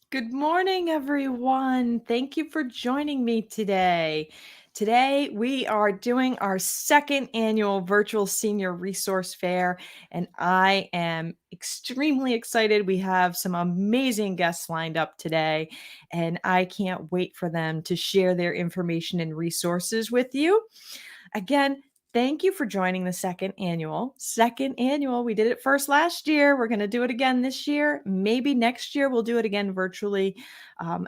Good morning, everyone. Thank you for joining me today. Today, we are doing our second annual virtual senior resource fair, and I am extremely excited. We have some amazing guests lined up today, and I can't wait for them to share their information and resources with you. Again, thank you for joining the second annual. We did it first last year. We're going to do it again this year. Maybe next year we'll do it again virtually,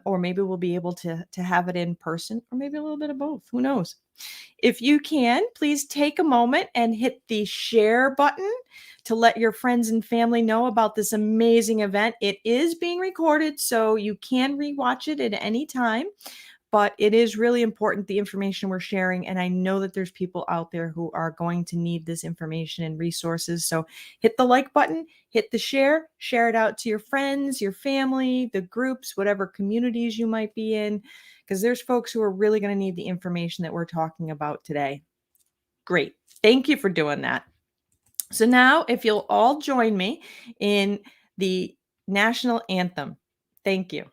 or maybe we'll be able to have it in person, or maybe a little bit of both. Who knows? If you can, please take a moment and hit the share button to let your friends and family know about this amazing event. It is being recorded, so you can rewatch it at any time. But it is really important, the information we're sharing. And I know that there's people out there who are going to need this information and resources. So hit the like button, hit the share it out to your friends, your family, the groups, whatever communities you might be in, because there's folks who are really going to need the information that we're talking about today. Great. Thank you for doing that. So now, if you'll all join me in the national anthem. Thank you.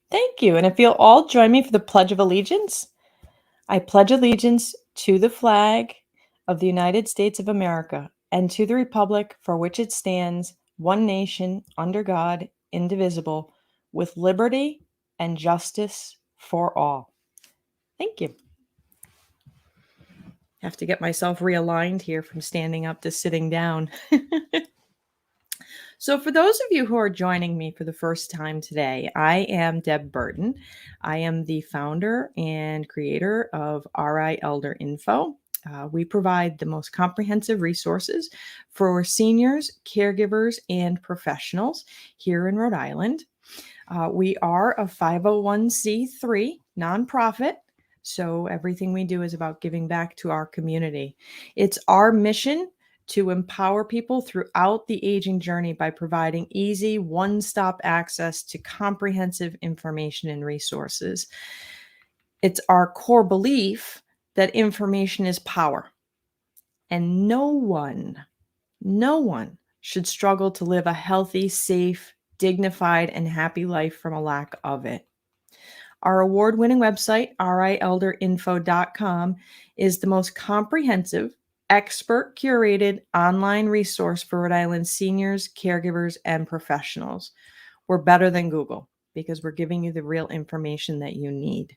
Thank you. And if you'll all join me for the Pledge of Allegiance, I pledge allegiance to the flag of the United States of America and to the republic for which it stands, one nation, under God, indivisible, with liberty and justice for all. Thank you. Have to get myself realigned here from standing up to sitting down. So for those of you who are joining me for the first time today, I am Deb Burton. I am the founder and creator of RI Elder Info. We provide the most comprehensive resources for seniors, caregivers, and professionals here in Rhode Island. We are a 501c3 nonprofit, so everything we do is about giving back to our community. It's our mission to empower people throughout the aging journey by providing easy, one-stop access to comprehensive information and resources. It's our core belief that information is power, and no one should struggle to live a healthy, safe, dignified, and happy life from a lack of it. Our award-winning website, rielderinfo.com, is the most comprehensive, expert-curated online resource for Rhode Island seniors, caregivers, and professionals. We're better than Google because we're giving you the real information that you need.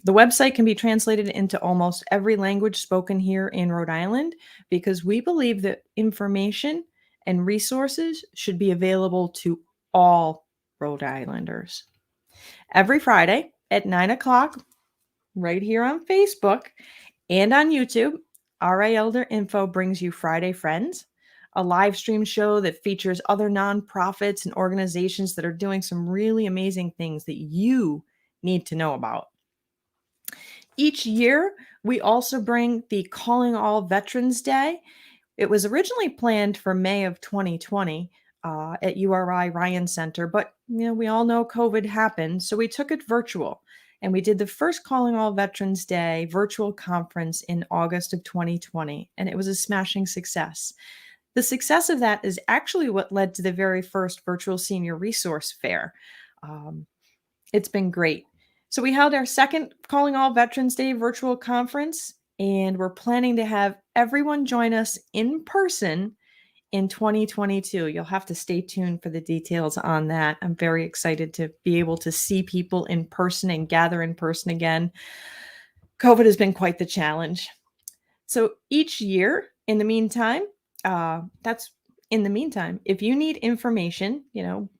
The website can be translated into almost every language spoken here in Rhode Island because we believe that information and resources should be available to all Rhode Islanders. Every Friday at 9 o'clock, right here on Facebook and on YouTube, RI Elder Info brings you Friday Friends, a live stream show that features other nonprofits and organizations that are doing some really amazing things that you need to know about. Each year, we also bring the Calling All Veterans Day. It was originally planned for May of 2020 at URI Ryan Center, but we all know COVID happened, so we took it virtual. And we did the first Calling All Veterans Day virtual conference in August of 2020, and it was a smashing success. The success of that is actually what led to the very first virtual senior resource fair. It's been great. So we held our second Calling All Veterans Day virtual conference, and we're planning to have everyone join us in person in 2022. You'll have to stay tuned for the details on that. I'm very excited to be able to see people in person and gather in person again. COVID has been quite the challenge. So each year, in the meantime, if you need information,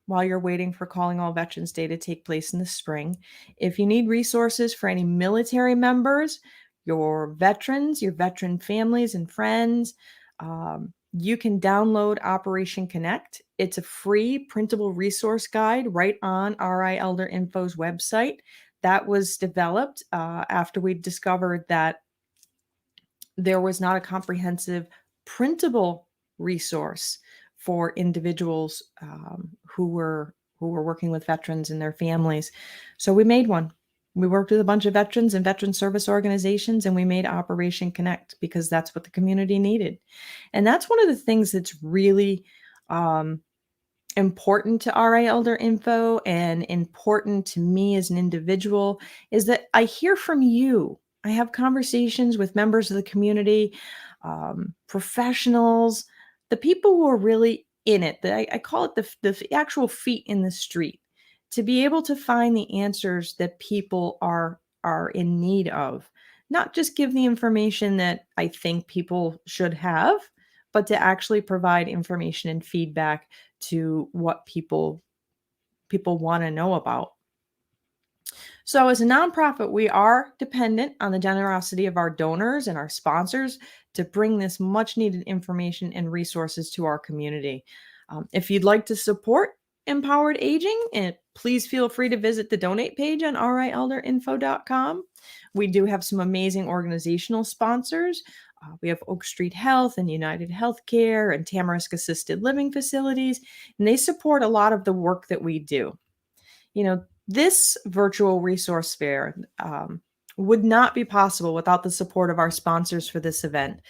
while you're waiting for Calling All Veterans Day to take place in the spring, if you need resources for any military members, your veterans, your veteran families and friends, you can download Operation Connect. It's a free printable resource guide right on RI Elder Info's website. That was developed after we discovered that there was not a comprehensive printable resource for individuals who were working with veterans and their families. So we made one. We worked with a bunch of veterans and veteran service organizations, and we made Operation Connect because that's what the community needed. And that's one of the things that's really important to RI Elder Info and important to me as an individual is that I hear from you. I have conversations with members of the community, professionals, the people who are really in it. I call it the actual feet in the street, to be able to find the answers that people are in need of. Not just give the information that I think people should have, but to actually provide information and feedback to what people want to know about. So as a nonprofit, we are dependent on the generosity of our donors and our sponsors to bring this much needed information and resources to our community. If you'd like to support Empowered Aging, and please feel free to visit the donate page on rielderinfo.com. We do have some amazing organizational sponsors. We have Oak Street Health and United Healthcare and Tamarisk Assisted Living Facilities, and they support a lot of the work that we do. This virtual resource fair would not be possible without the support of our sponsors for this event.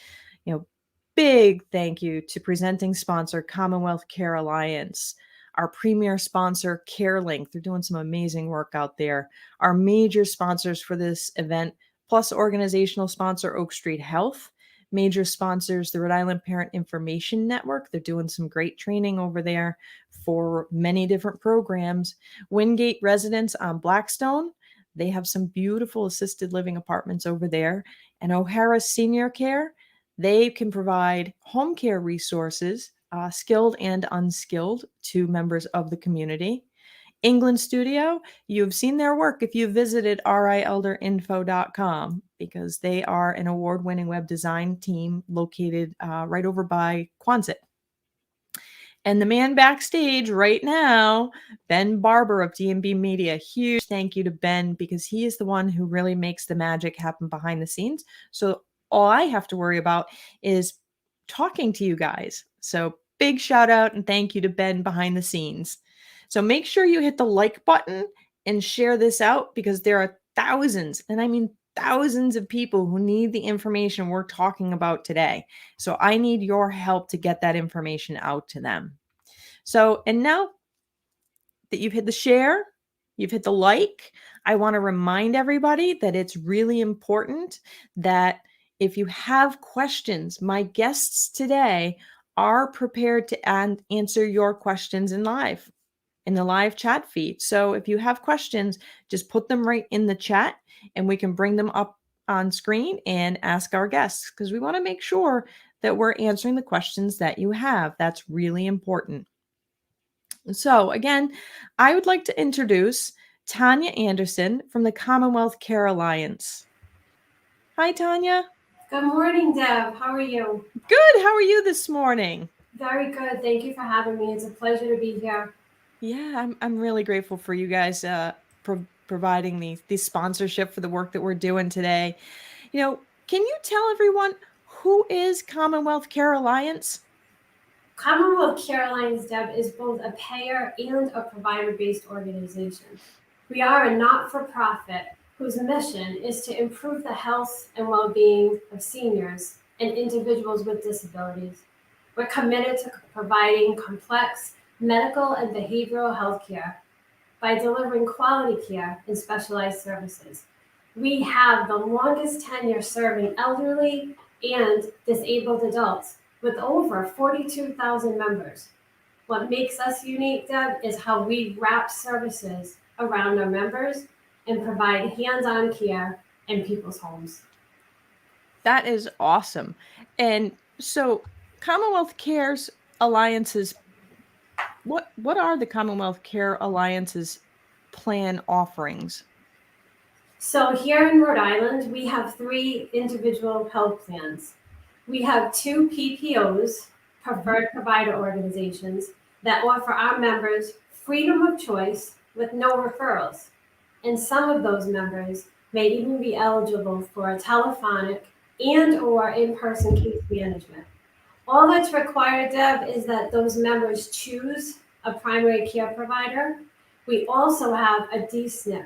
Big thank you to presenting sponsor Commonwealth Care Alliance, our premier sponsor Carelink. They're doing some amazing work out there. Our major sponsors for this event, plus organizational sponsor Oak Street Health. Major sponsors, the Rhode Island Parent Information Network. They're doing some great training over there for many different programs. Wingate Residence on Blackstone. They have some beautiful assisted living apartments over there. And O'Hara Senior Care. They can provide home care resources, skilled and unskilled, to members of the community. England Studio, you've seen their work if you visited rielderinfo.com, because they are an award-winning web design team located right over by Quonset. And the man backstage right now, Ben Barber of D&B Media. Huge thank you to Ben, because he is the one who really makes the magic happen behind the scenes. So all I have to worry about is talking to you guys. So big shout out and thank you to Ben behind the scenes. So make sure you hit the like button and share this out, because there are thousands, and I mean thousands of people who need the information we're talking about today. So I need your help to get that information out to them. So, and now that you've hit the share, you've hit the like, I want to remind everybody that it's really important that if you have questions, my guests today are prepared to answer your questions in the live chat feed. So if you have questions, just put them right in the chat and we can bring them up on screen and ask our guests, because we want to make sure that we're answering the questions that you have. That's really important. So again, I would like to introduce Tanya Anderson from the Commonwealth Care Alliance. Hi, Tanya. Good morning, Deb. How are you? Good. How are you this morning? Very good. Thank you for having me. It's a pleasure to be here. Yeah, I'm really grateful for you guys providing the sponsorship for the work that we're doing today. Can you tell everyone who is Commonwealth Care Alliance? Commonwealth Care Alliance, Deb, is both a payer and a provider-based organization. We are a not-for-profit whose mission is to improve the health and well-being of seniors and individuals with disabilities. We're committed to providing complex medical and behavioral health care by delivering quality care and specialized services. We have the longest tenure serving elderly and disabled adults with over 42,000 members. What makes us unique, Deb, is how we wrap services around our members and provide hands-on care in people's homes. That is awesome. And so Commonwealth Cares Alliances, what are the Commonwealth Care Alliances plan offerings? So here in Rhode Island, we have 3 individual health plans. We have 2 PPOs, preferred provider organizations, that offer our members freedom of choice with no referrals. And some of those members may even be eligible for a telephonic and or in-person case management. All that's required, Deb, is that those members choose a primary care provider. We also have a DSNP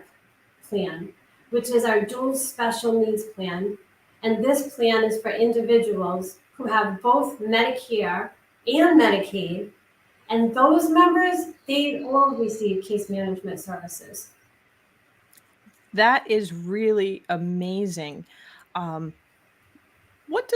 plan, which is our dual special needs plan. And this plan is for individuals who have both Medicare and Medicaid. And those members, they all receive case management services. That is really amazing. What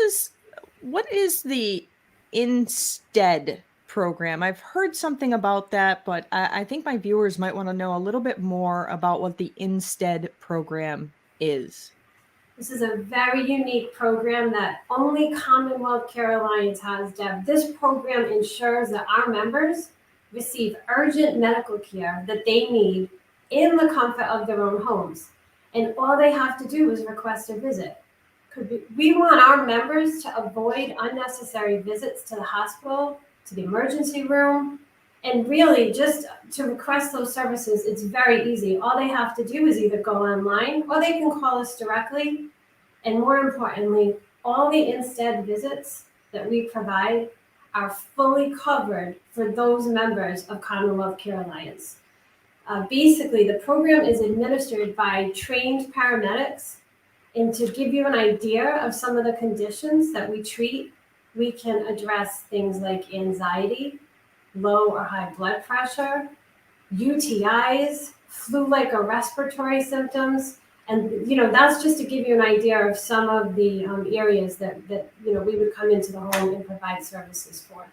is the Instead program? I've heard something about that, but I think my viewers might want to know a little bit more about what the Instead program is. This is a very unique program that only Commonwealth Care Alliance has, Deb. This program ensures that our members receive urgent medical care that they need in the comfort of their own homes. And all they have to do is request a visit. We want our members to avoid unnecessary visits to the hospital, to the emergency room, and really just to request those services. It's very easy. All they have to do is either go online or they can call us directly. And more importantly, all the Instead visits that we provide are fully covered for those members of Commonwealth Care Alliance. Basically, the program is administered by trained paramedics. And to give you an idea of some of the conditions that we treat, we can address things like anxiety, low or high blood pressure, UTIs, flu-like or respiratory symptoms. And, that's just to give you an idea of some of the areas that we would come into the home and provide services for.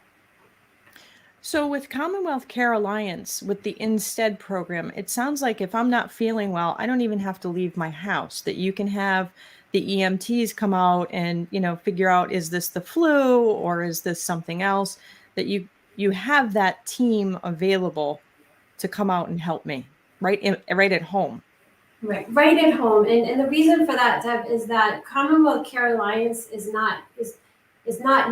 So with Commonwealth Care Alliance, with the Instead program, it sounds like if I'm not feeling well, I don't even have to leave my house, that you can have the EMTs come out and, figure out, is this the flu or is this something else, that you have that team available to come out and help me right at home. Right at home. And the reason for that, Deb, is that Commonwealth Care Alliance is not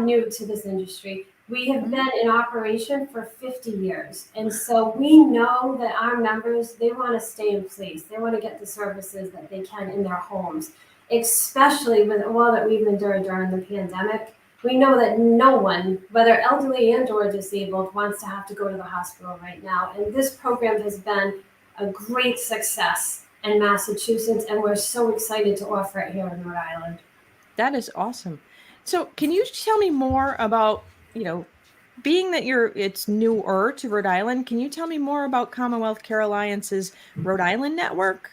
new to this industry. We have been in operation for 50 years. And so we know that our members, they want to stay in place. They want to get the services that they can in their homes, especially with all that we've endured during the pandemic. We know that no one, whether elderly and or disabled, wants to have to go to the hospital right now. And this program has been a great success in Massachusetts, and we're so excited to offer it here in Rhode Island. That is awesome. So can you tell me more about, being that it's newer to Rhode Island, can you tell me more about Commonwealth Care Alliance's Rhode Island network?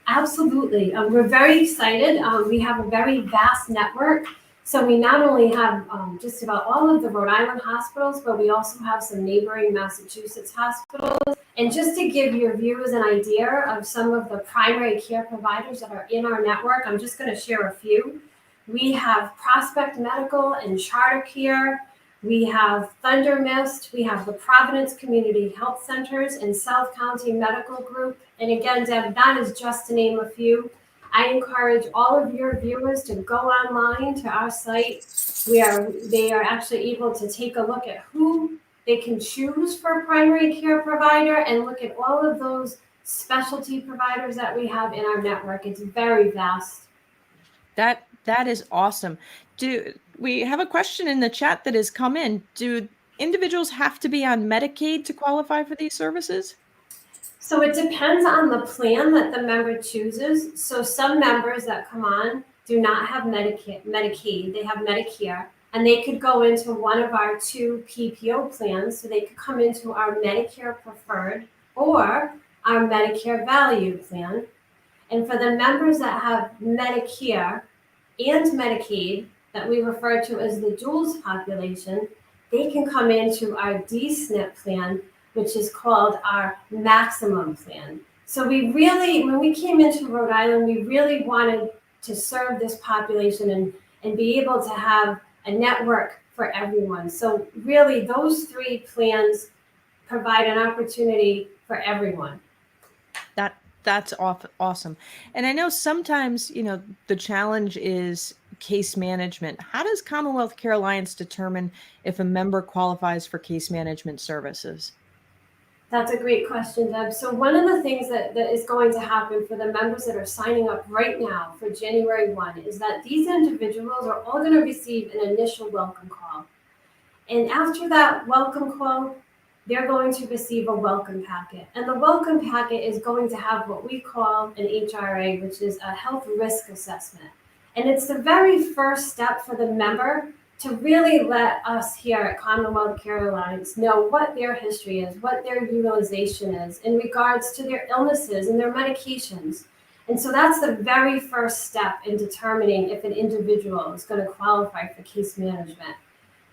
Absolutely. We're very excited. We have a very vast network. So we not only have just about all of the Rhode Island hospitals, but we also have some neighboring Massachusetts hospitals. And just to give your viewers an idea of some of the primary care providers that are in our network, I'm just going to share a few. We have Prospect Medical and Charter Care. We have Thunder Mist. We have the Providence Community Health Centers and South County Medical Group. And again, Deb, that is just to name a few. I encourage all of your viewers to go online to our site. They are actually able to take a look at who they can choose for a primary care provider and look at all of those specialty providers that we have in our network. It's very vast. That is awesome. We have a question in the chat that has come in. Do individuals have to be on Medicaid to qualify for these services? So it depends on the plan that the member chooses. So some members that come on do not have Medicaid, they have Medicare, and they could go into one of our 2 PPO plans. So they could come into our Medicare Preferred or our Medicare Value plan. And for the members that have Medicare and Medicaid, that we refer to as the duals population, they can come into our DSNP plan, which is called our maximum plan. So we really, when we came into Rhode Island, we really wanted to serve this population and be able to have a network for everyone. So really, those 3 plans provide an opportunity for everyone. That's awesome. And I know sometimes, the challenge is case management. How does Commonwealth Care Alliance determine if a member qualifies for case management services? That's a great question, Deb. So one of the things that is going to happen for the members that are signing up right now for January 1 is that these individuals are all going to receive an initial welcome call. And after that welcome call, they're going to receive a welcome packet. And the welcome packet is going to have what we call an HRA, which is a health risk assessment. And it's the very first step for the member to really let us here at Commonwealth Care Alliance know what their history is, what their utilization is in regards to their illnesses and their medications. And so that's the very first step in determining if an individual is going to qualify for case management.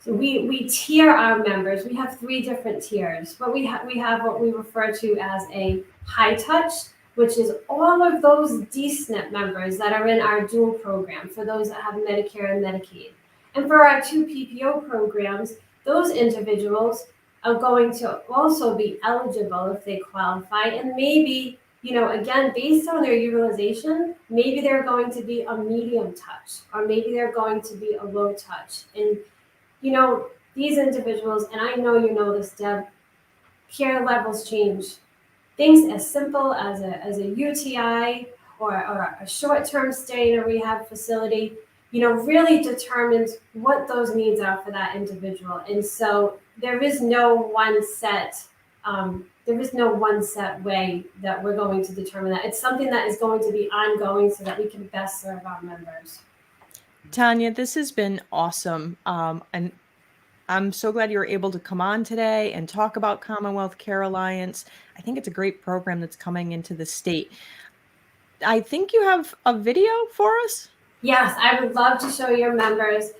So we tier our members. We have 3 different tiers. But we have what we refer to as a high touch, which is all of those DSNP members that are in our dual program for those that have Medicare and Medicaid. And for our 2 PPO programs, those individuals are going to also be eligible if they qualify. And maybe, again, based on their utilization, maybe they're going to be a medium touch, or maybe they're going to be a low touch. And these individuals, and I know you know this, Deb, care levels change. Things as simple as a UTI or a short-term stay in a rehab facility, really determines what those needs are for that individual. And so there is no one set way that we're going to determine that. It's something that is going to be ongoing so that we can best serve our members. Tanya, this has been awesome. And I'm so glad you were able to come on today and talk about Commonwealth Care Alliance. I think it's a great program that's coming into the state. I think you have a video for us. Yes, I would love to show your members,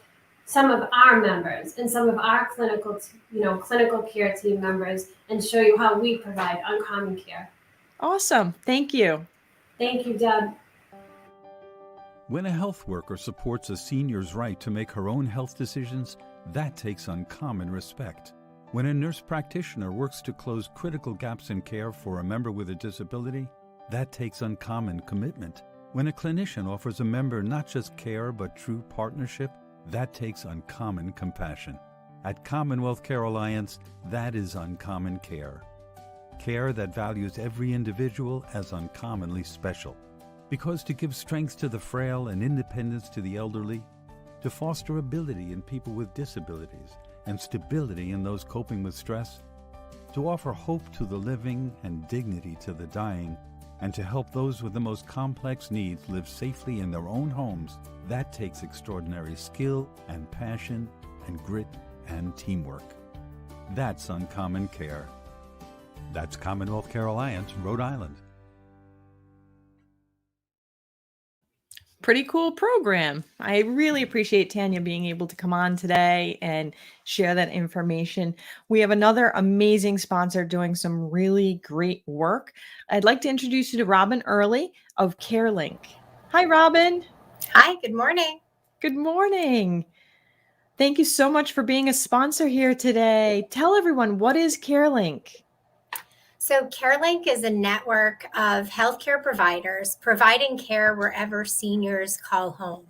some of our members and some of our clinical care team members, and show you how we provide uncommon care. Awesome. Thank you. Thank you, Deb. When a health worker supports a senior's right to make her own health decisions, that takes uncommon respect. When a nurse practitioner works to close critical gaps in care for a member with a disability, that takes uncommon commitment. When a clinician offers a member not just care but true partnership, that takes uncommon compassion. At Commonwealth Care Alliance, that is uncommon care. Care that values every individual as uncommonly special. Because to give strength to the frail and independence to the elderly, to foster ability in people with disabilities and stability in those coping with stress, to offer hope to the living and dignity to the dying, and to help those with the most complex needs live safely in their own homes, that takes extraordinary skill and passion and grit and teamwork. That's uncommon care. That's Commonwealth Care Alliance, Rhode Island. Pretty cool program. I really appreciate Tanya being able to come on today and share that information. We have another amazing sponsor doing some really great work. I'd like to introduce you to Robin Early of CareLink. Hi, Robin. Hi, good morning. Good morning. Thank you so much for being a sponsor here today. Tell everyone, what is CareLink? So CareLink is a network of healthcare providers providing care wherever seniors call home.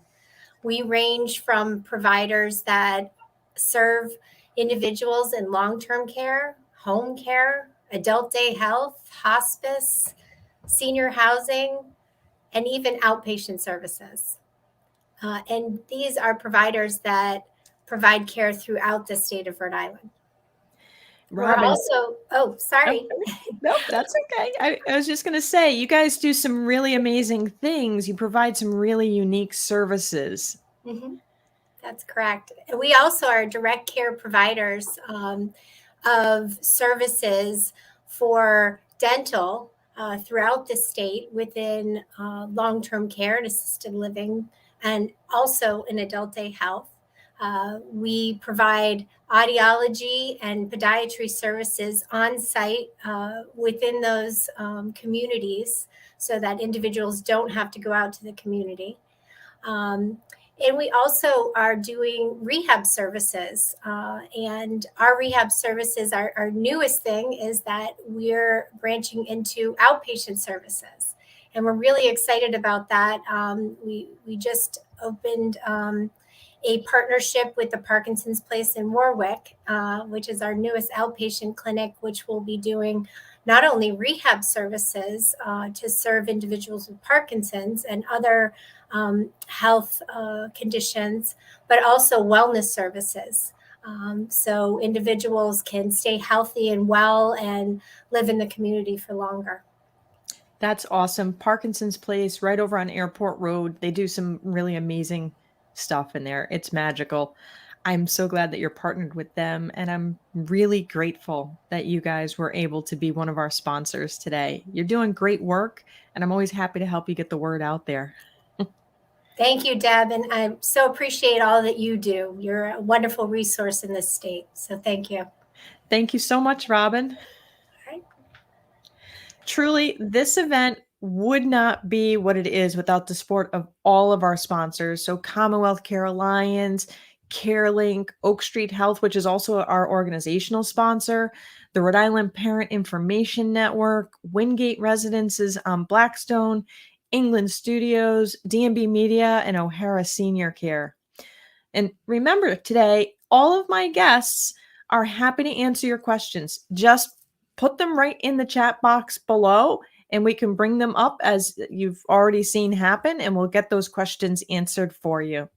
We range from providers that serve individuals in long-term care, home care, adult day health, hospice, senior housing, and even outpatient services. And these are providers that provide care throughout the state of Rhode Island. Robin. We're also, oh, sorry. Nope, that's okay. I was just going to say, you guys do some really amazing things. You provide some really unique services. Mhm. That's correct. We also are direct care providers of services for dental throughout the state within long-term care and assisted living, and also in adult day health. We provide audiology and podiatry services on site within those communities so that individuals don't have to go out to the community. And we also are doing rehab services. And our rehab services, our newest thing is that we're branching into outpatient services. And we're really excited about that. We just opened a partnership with the Parkinson's Place in Warwick, which is our newest outpatient clinic, which will be doing not only rehab services to serve individuals with Parkinson's and other health conditions, but also wellness services. So individuals can stay healthy and well and live in the community for longer. That's awesome. Parkinson's Place, right over on Airport Road. They do some really amazing stuff in there. It's magical. I'm so glad that you're partnered with them, and I'm really grateful that you guys were able to be one of our sponsors today. You're doing great work, and I'm always happy to help you get the word out there. Thank you, Deb, and I so appreciate all that you do. You're a wonderful resource in this state, so thank you. Thank you so much, Robin. All right. Truly, this event would not be what it is without the support of all of our sponsors. So Commonwealth Care Alliance, Carelink, Oak Street Health, which is also our organizational sponsor, the Rhode Island Parent Information Network, Wingate Residences on Blackstone, England Studios, D&B Media, and O'Hara Senior Care. And remember, today, all of my guests are happy to answer your questions. Just put them right in the chat box below, and we can bring them up as you've already seen happen, and we'll get those questions answered for you.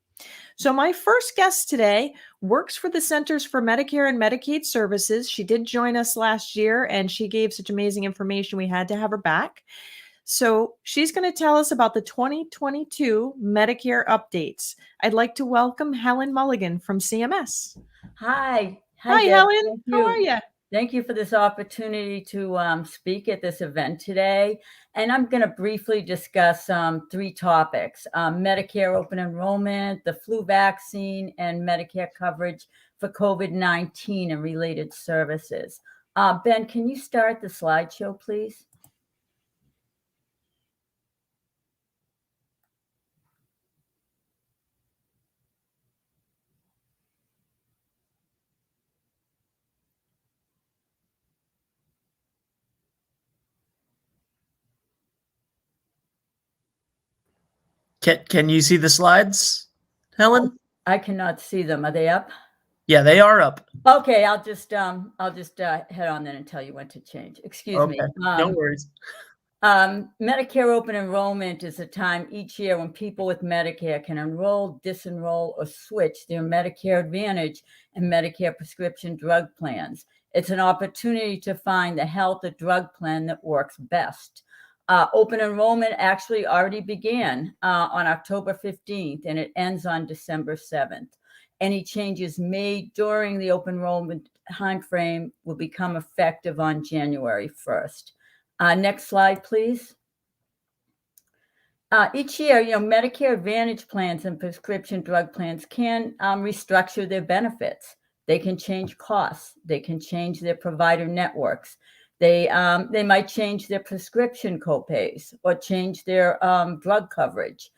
So my first guest today works for the Centers for Medicare and Medicaid Services. She did join us last year, and she gave such amazing information, we had to have her back. So she's going to tell us about the 2022 Medicare updates. I'd like to welcome Helen Mulligan from CMS. Hi, Hi, Deb. Helen. How are you? Thank you for this opportunity to speak at this event today. And I'm going to briefly discuss 3 topics: Medicare open enrollment, the flu vaccine, and Medicare coverage for COVID-19 and related services. Ben, can you start the slideshow, please? Can you see the slides, Helen? I cannot see them. Are they up? Yeah, they are up. Okay, I'll just head on then and tell you when to change. Excuse me. No worries. Medicare open enrollment is a time each year when people with Medicare can enroll, disenroll, or switch their Medicare Advantage and Medicare prescription drug plans. It's an opportunity to find the health or drug plan that works best. Open enrollment actually already began on October 15th, and it ends on December 7th. Any changes made during the open enrollment timeframe will become effective on January 1st. Next slide, please. Each year, Medicare Advantage plans and prescription drug plans can restructure their benefits. They can change costs. They can change their provider networks. They might change their prescription copays or change their drug coverage.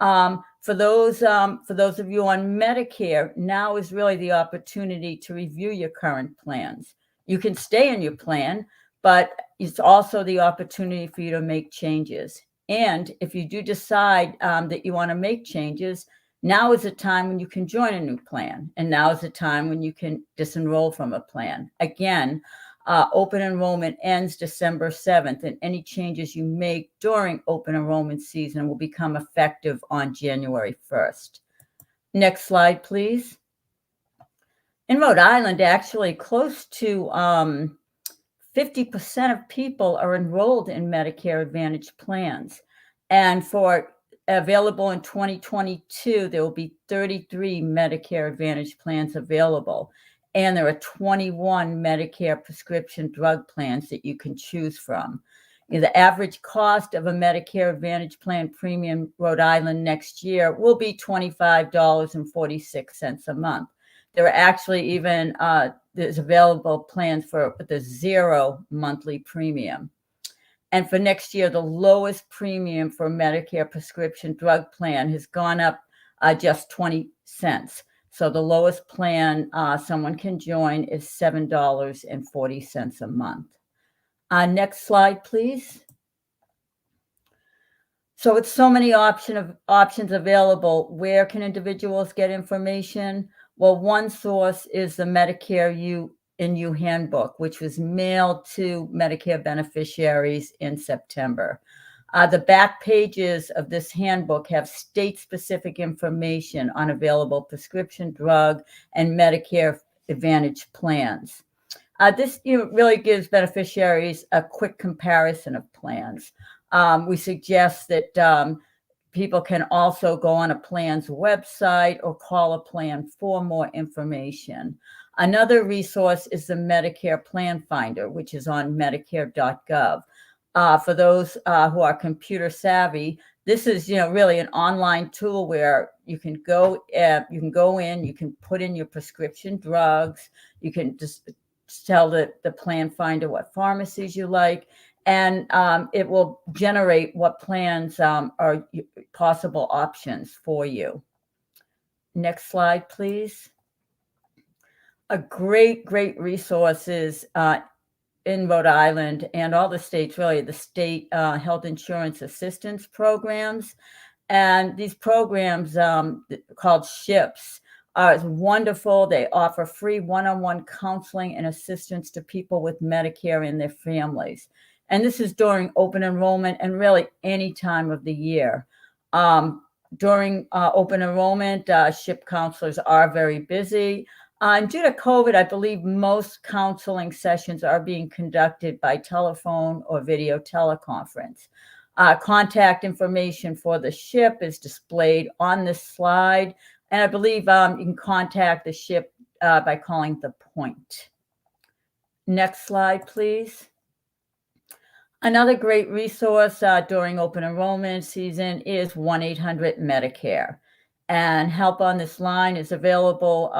For those of you on Medicare, now is really the opportunity to review your current plans. You can stay in your plan, but it's also the opportunity for you to make changes. And if you do decide that you want to make changes, now is a time when you can join a new plan. And now is a time when you can disenroll from a plan. Again, open enrollment ends December 7th, and any changes you make during open enrollment season will become effective on January 1st. Next slide, please. in Rhode Island, actually close to 50% of people are enrolled in Medicare Advantage plans. And for available in 2022, there will be 33 Medicare Advantage plans available. And there are 21 Medicare prescription drug plans that you can choose from. The average cost of a Medicare Advantage plan premium Rhode Island next year will be $25.46 a month. There are actually even there's available plans for the 0 monthly premium. And for next year, the lowest premium for Medicare prescription drug plan has gone up just 20 cents. So the lowest plan someone can join is $7.40 a month. Next slide, please. So with so many options available, where can individuals get information? Well, one source is the Medicare U handbook, which was mailed to Medicare beneficiaries in September. The back pages of this handbook have state-specific information on available prescription drug and Medicare Advantage plans. This really gives beneficiaries a quick comparison of plans. We suggest that people can also go on a plan's website or call a plan for more information. Another resource is the Medicare Plan Finder, which is on medicare.gov. For those who are computer savvy, this is really an online tool where you can go in, you can put in your prescription drugs, you can just tell the Plan Finder what pharmacies you like, and it will generate what plans are possible options for you. Next slide, please. A great resource is in Rhode Island and all the states, really, the state health insurance assistance programs. And these programs called SHIPs are wonderful. They offer free one-on-one counseling and assistance to people with Medicare and their families. And this is during open enrollment and really any time of the year. During open enrollment, SHIP counselors are very busy. And due to COVID, I believe most counseling sessions are being conducted by telephone or video teleconference. Contact information for the SHIP is displayed on this slide. And I believe you can contact the SHIP by calling the point. Next slide, please. Another great resource during open enrollment season is 1-800-Medicare. And help on this line is available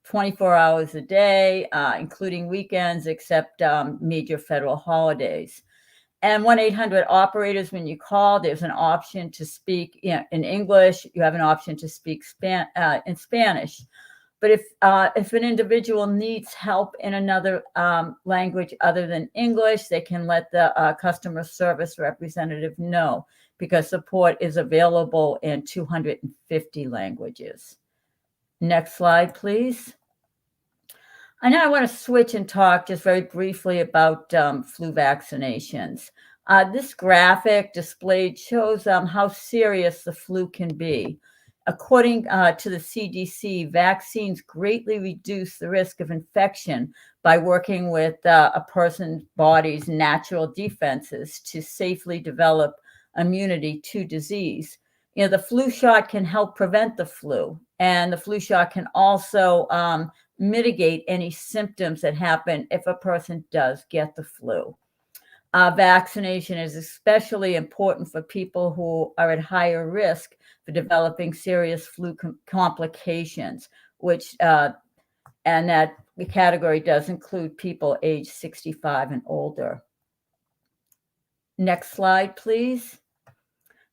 24 hours a day, including weekends, except major federal holidays. And 1-800 operators, when you call, there's an option to speak in English. You have an option to speak in Spanish. But if an individual needs help in another language other than English, they can let the customer service representative know, because support is available in 250 languages. Next slide, please. And now I want to switch and talk just very briefly about flu vaccinations. This graphic displayed shows how serious the flu can be. According to the CDC, vaccines greatly reduce the risk of infection by working with a person's body's natural defenses to safely develop immunity to disease. The flu shot can help prevent the flu, and the flu shot can also mitigate any symptoms that happen if a person does get the flu. Vaccination is especially important for people who are at higher risk for developing serious flu complications, which and that the category does include people age 65 and older. Next slide, please.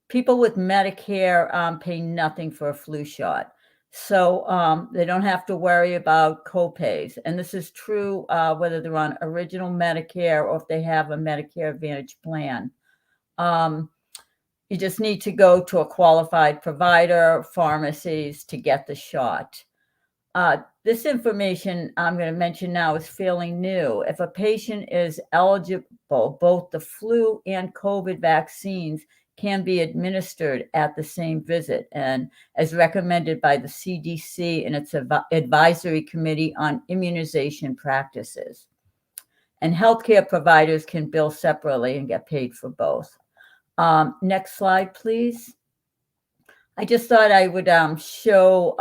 People with Medicare pay nothing for a flu shot. So they don't have to worry about copays. And this is true whether they're on original Medicare or if they have a Medicare Advantage plan. You just need to go to a qualified provider, pharmacies to get the shot. This information I'm going to mention now is fairly new. If a patient is eligible, both the flu and COVID vaccines can be administered at the same visit, and as recommended by the CDC and its advisory committee on immunization practices. And healthcare providers can bill separately and get paid for both. Next slide, please. I just thought I would show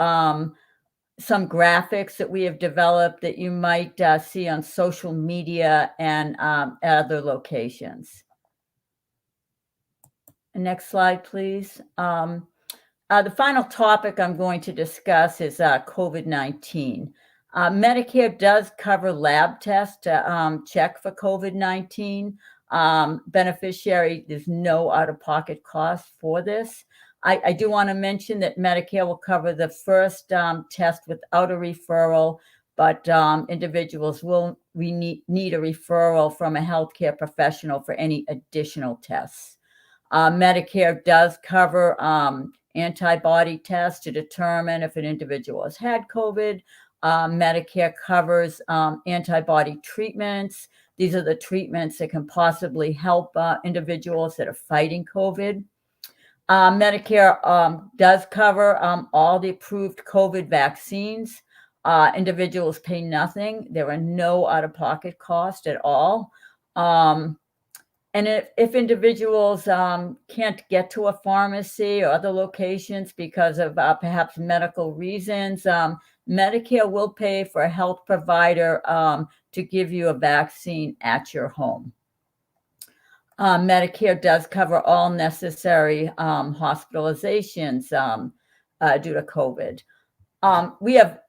some graphics that we have developed that you might see on social media and at other locations. Next slide, please. The final topic I'm going to discuss is COVID-19. Medicare does cover lab tests to check for COVID-19. Beneficiary, there's no out-of-pocket cost for this. I do want to mention that Medicare will cover the first test without a referral, but individuals will need a referral from a healthcare professional for any additional tests. Medicare does cover antibody tests to determine if an individual has had COVID. Medicare covers antibody treatments. These are the treatments that can possibly help individuals that are fighting COVID. Medicare does cover all the approved COVID vaccines. Individuals pay nothing. There are no out-of-pocket costs at all. And if individuals can't get to a pharmacy or other locations because of perhaps medical reasons, Medicare will pay for a health provider to give you a vaccine at your home. Medicare does cover all necessary hospitalizations due to COVID.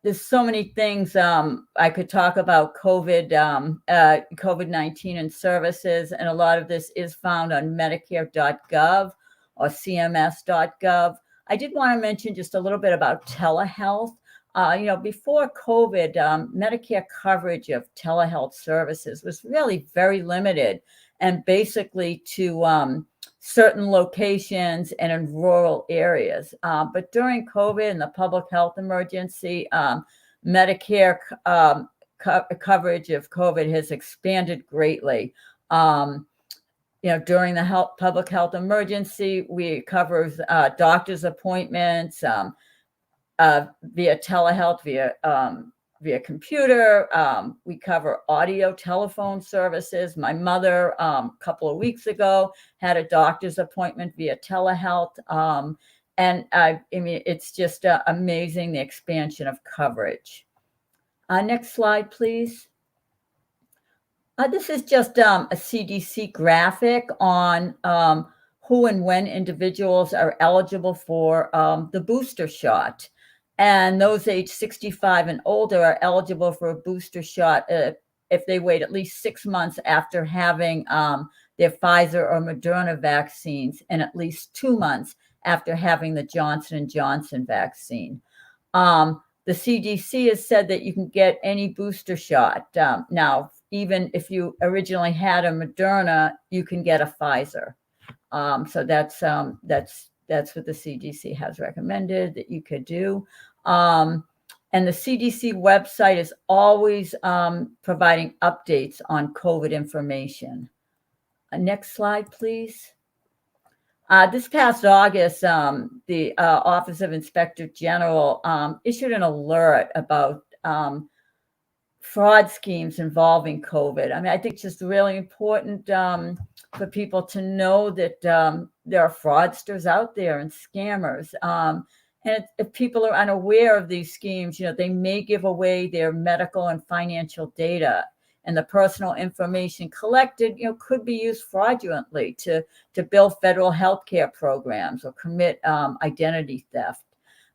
There's so many things I could talk about COVID-19 and services, and a lot of this is found on Medicare.gov or CMS.gov. I did want to mention just a little bit about telehealth. Before COVID, Medicare coverage of telehealth services was really very limited and basically to certain locations and in rural areas. But during COVID and the public health emergency, Medicare coverage of COVID has expanded greatly. During the public health emergency, we cover doctor's appointments via telehealth, via computer. We cover audio telephone services. My mother, a couple of weeks ago, had a doctor's appointment via telehealth. It's just amazing, the expansion of coverage. Next slide, please. This is just a CDC graphic on who and when individuals are eligible for the booster shot. And those age 65 and older are eligible for a booster shot if they wait at least 6 months after having their Pfizer or Moderna vaccines and at least 2 months after having the Johnson & Johnson vaccine. The CDC has said that you can get any booster shot. Now, even if you originally had a Moderna, you can get a Pfizer. So that's what the CDC has recommended that you could do. And the CDC website is always providing updates on COVID information. Next slide, please. This past August, the Office of Inspector General issued an alert about fraud schemes involving COVID. I think it's just really important for people to know that there are fraudsters out there and scammers. And if people are unaware of these schemes, they may give away their medical and financial data, and the personal information collected, could be used fraudulently to bill federal health care programs or commit identity theft.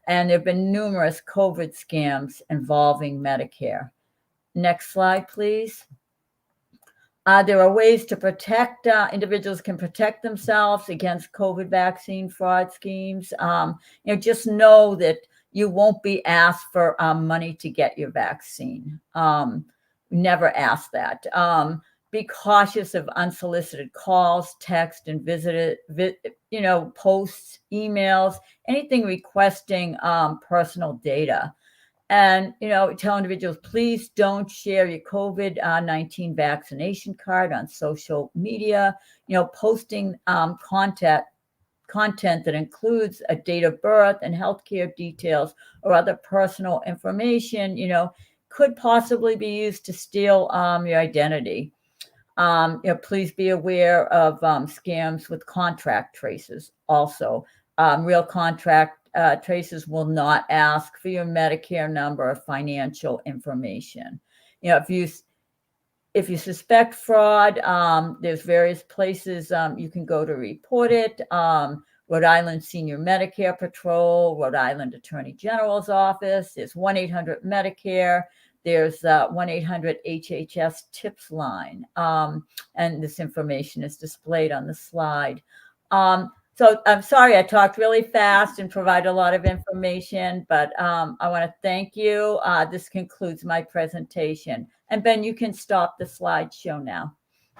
And there have been numerous COVID scams involving Medicare. Next slide, please. There are ways to protect, individuals can protect themselves against COVID vaccine fraud schemes. Just know that you won't be asked for money to get your vaccine. Never ask that. Be cautious of unsolicited calls, text, and posts, emails, anything requesting personal data. And, tell individuals, please don't share your COVID-19 vaccination card on social media. Posting contact content that includes a date of birth and healthcare details or other personal information, could possibly be used to steal your identity. Please be aware of scams with contract traces. Also, real contract traces will not ask for your Medicare number or financial information. If you suspect fraud, there's various places you can go to report it. Rhode Island Senior Medicare Patrol, Rhode Island Attorney General's Office. There's 1-800-Medicare. There's 1-800-HHS tips line. And this information is displayed on the slide. So I'm sorry, I talked really fast and provided a lot of information, but I want to thank you. This concludes my presentation. And Ben, you can stop the slideshow now.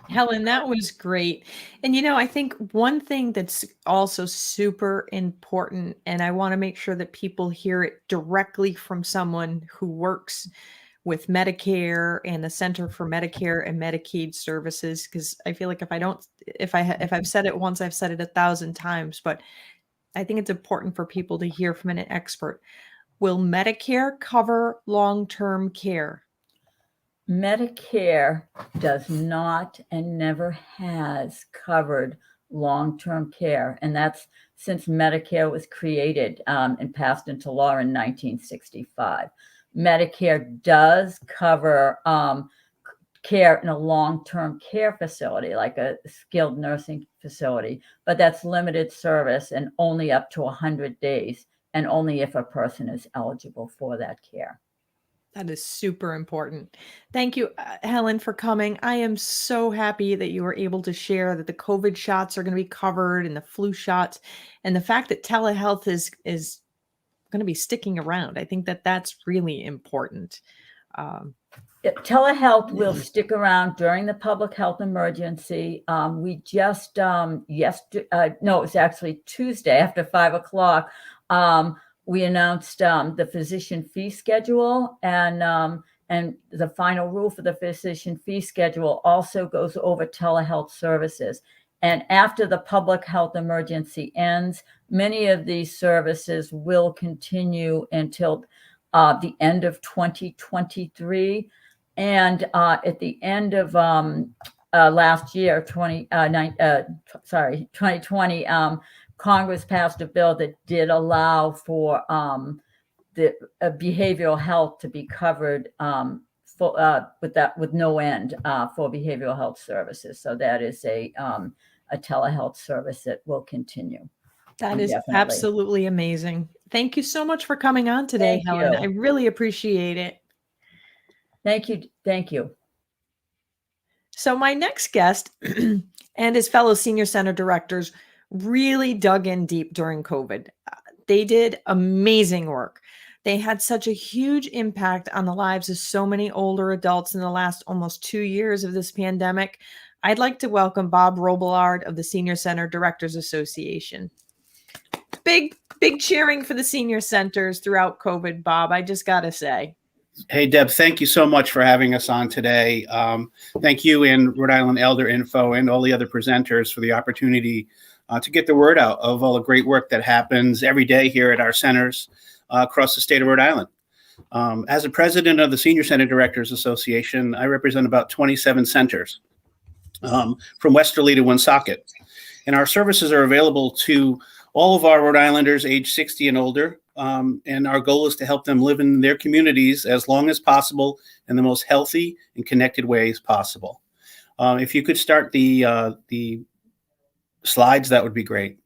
Helen, that was great. And, I think one thing that's also super important, and I want to make sure that people hear it directly from someone who works with Medicare and the Center for Medicare and Medicaid Services, because I feel like if I've said it once, I've said it 1,000 times, but I think it's important for people to hear from an expert. Will Medicare cover long-term care? Medicare does not and never has covered long-term care. And that's since Medicare was created and passed into law in 1965. Medicare does cover care in a long-term care facility, like a skilled nursing facility, but that's limited service and only up to 100 days, and only if a person is eligible for that care. That is super important. Thank you, Helen, for coming. I am so happy that you were able to share that the COVID shots are going to be covered and the flu shots, and the fact that telehealth is going to be sticking around. I think that that's really important. Telehealth will stick around during the public health emergency. We just it was actually Tuesday after 5:00. We announced the physician fee schedule, and the final rule for the physician fee schedule also goes over telehealth services. And after the public health emergency ends, many of these services will continue until the end of 2023. And at the end of last year, 2020, Congress passed a bill that did allow for the behavioral health to be covered with no end for behavioral health services. So that is a telehealth service that will continue. That is absolutely amazing. Thank you so much for coming on today, Helen. I really appreciate it. Thank you. Thank you. So my next guest and his fellow senior center directors really dug in deep during COVID. They did amazing work. They had such a huge impact on the lives of so many older adults in the last almost 2 years of this pandemic. I'd like to welcome Bob Robillard of the Senior Center Directors Association. Big cheering for the senior centers throughout COVID, Bob. I just got to say. Hey, Deb, thank you so much for having us on today. Thank you and Rhode Island Elder Info and all the other presenters for the opportunity to get the word out of all the great work that happens every day here at our centers across the state of Rhode Island. As a president of the Senior Center Directors Association, I represent about 27 centers from Westerly to Woonsocket. And our services are available to all of our Rhode Islanders age 60 and older. And our goal is to help them live in their communities as long as possible in the most healthy and connected ways possible. If you could start the slides, that would be great.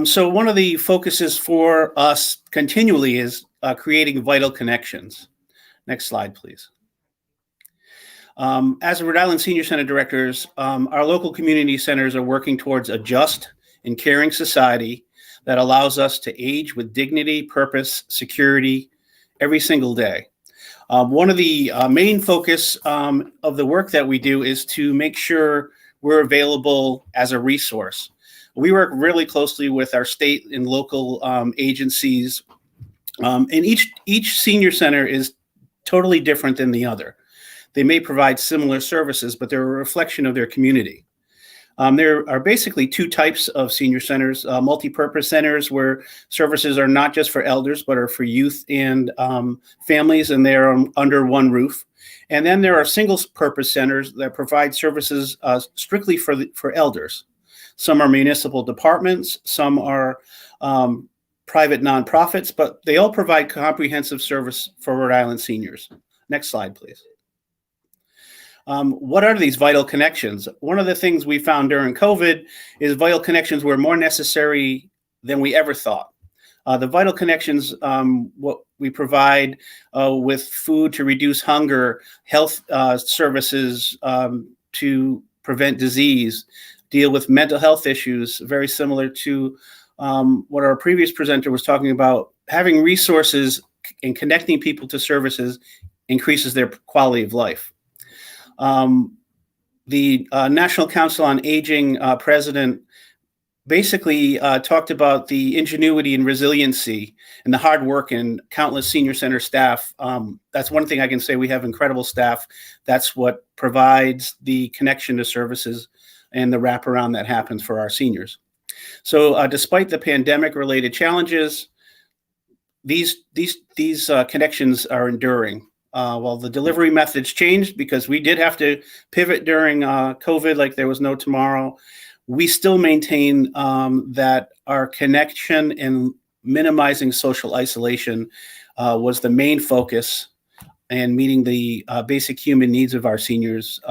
So one of the focuses for us continually is creating vital connections. Next slide, please. As a Rhode Island Senior Center Directors, our local community centers are working towards a just and caring society that allows us to age with dignity, purpose, security every single day. One of the main focus of the work that we do is to make sure we're available as a resource. We work really closely with our state and local agencies, and each senior center is totally different than the other. They may provide similar services, but they're a reflection of their community. There are basically two types of senior centers: multi-purpose centers, where services are not just for elders, but are for youth and families, and they are under one roof. And then there are single-purpose centers that provide services strictly for elders. Some are municipal departments, some are private nonprofits, but they all provide comprehensive service for Rhode Island seniors. Next slide, please. What are these vital connections? One of the things we found during COVID is vital connections were more necessary than we ever thought. The vital connections, what we provide with food to reduce hunger, health services to prevent disease, deal with mental health issues, very similar to what our previous presenter was talking about. Having resources and connecting people to services increases their quality of life. The National Council on Aging president basically talked about the ingenuity and resiliency and the hard work in countless senior center staff. That's one thing I can say. We have incredible staff. That's what provides the connection to services and the wraparound that happens for our seniors. So despite the pandemic-related challenges, these connections are enduring. While the delivery methods changed because we did have to pivot during COVID like there was no tomorrow, we still maintain that our connection and minimizing social isolation was the main focus, and meeting the basic human needs of our seniors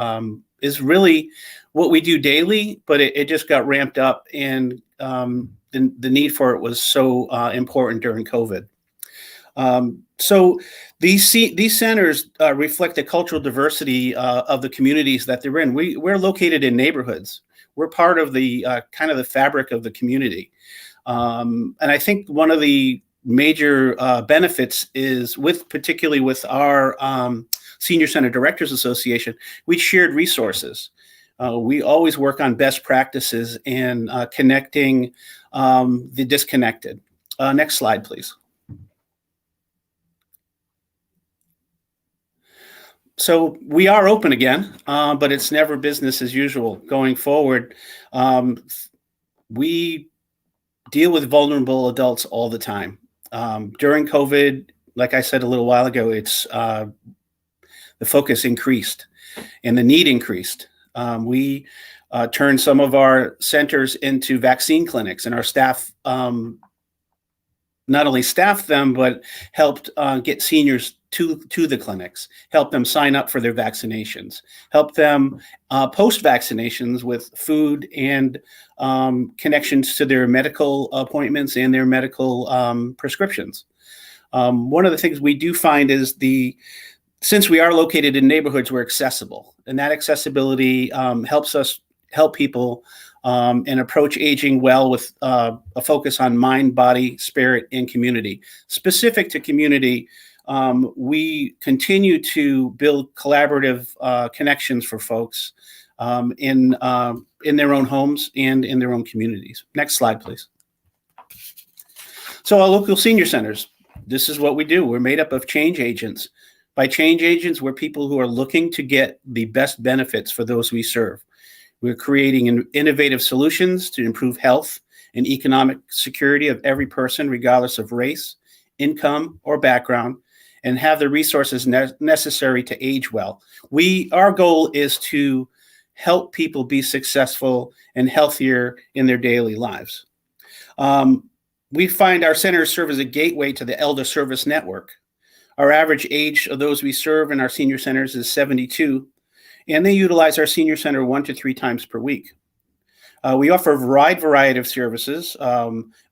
is really what we do daily, but it just got ramped up, and the need for it was so important during COVID. So these centers reflect the cultural diversity of the communities that they're in. We're located in neighborhoods. We're part of the kind of the fabric of the community. And I think one of the major benefits is particularly with our Senior Center Directors Association, we shared resources. We always work on best practices and connecting the disconnected. Next slide, please. So we are open again, but it's never business as usual going forward. We deal with vulnerable adults all the time. During COVID, like I said a little while ago, the focus increased and the need increased. We turned some of our centers into vaccine clinics, and our staff not only staffed them, but helped get seniors to the clinics, help them sign up for their vaccinations, help them post vaccinations with food and connections to their medical appointments and their medical prescriptions. One of the things we do find is since we are located in neighborhoods, we're accessible, and that accessibility helps us help people and approach aging well with a focus on mind, body, spirit, and community. Specific to community, we continue to build collaborative connections for folks in their own homes and in their own communities. Next slide, please. So our local senior centers, this is what we do. We're made up of change agents. By change agents, we're people who are looking to get the best benefits for those we serve. We're creating innovative solutions to improve health and economic security of every person, regardless of race, income, or background, and have the resources necessary to age well. Our goal is to help people be successful and healthier in their daily lives. We find our centers serve as a gateway to the elder service network. Our average age of those we serve in our senior centers is 72, and they utilize our senior center 1 to 3 times per week. We offer a wide variety of services,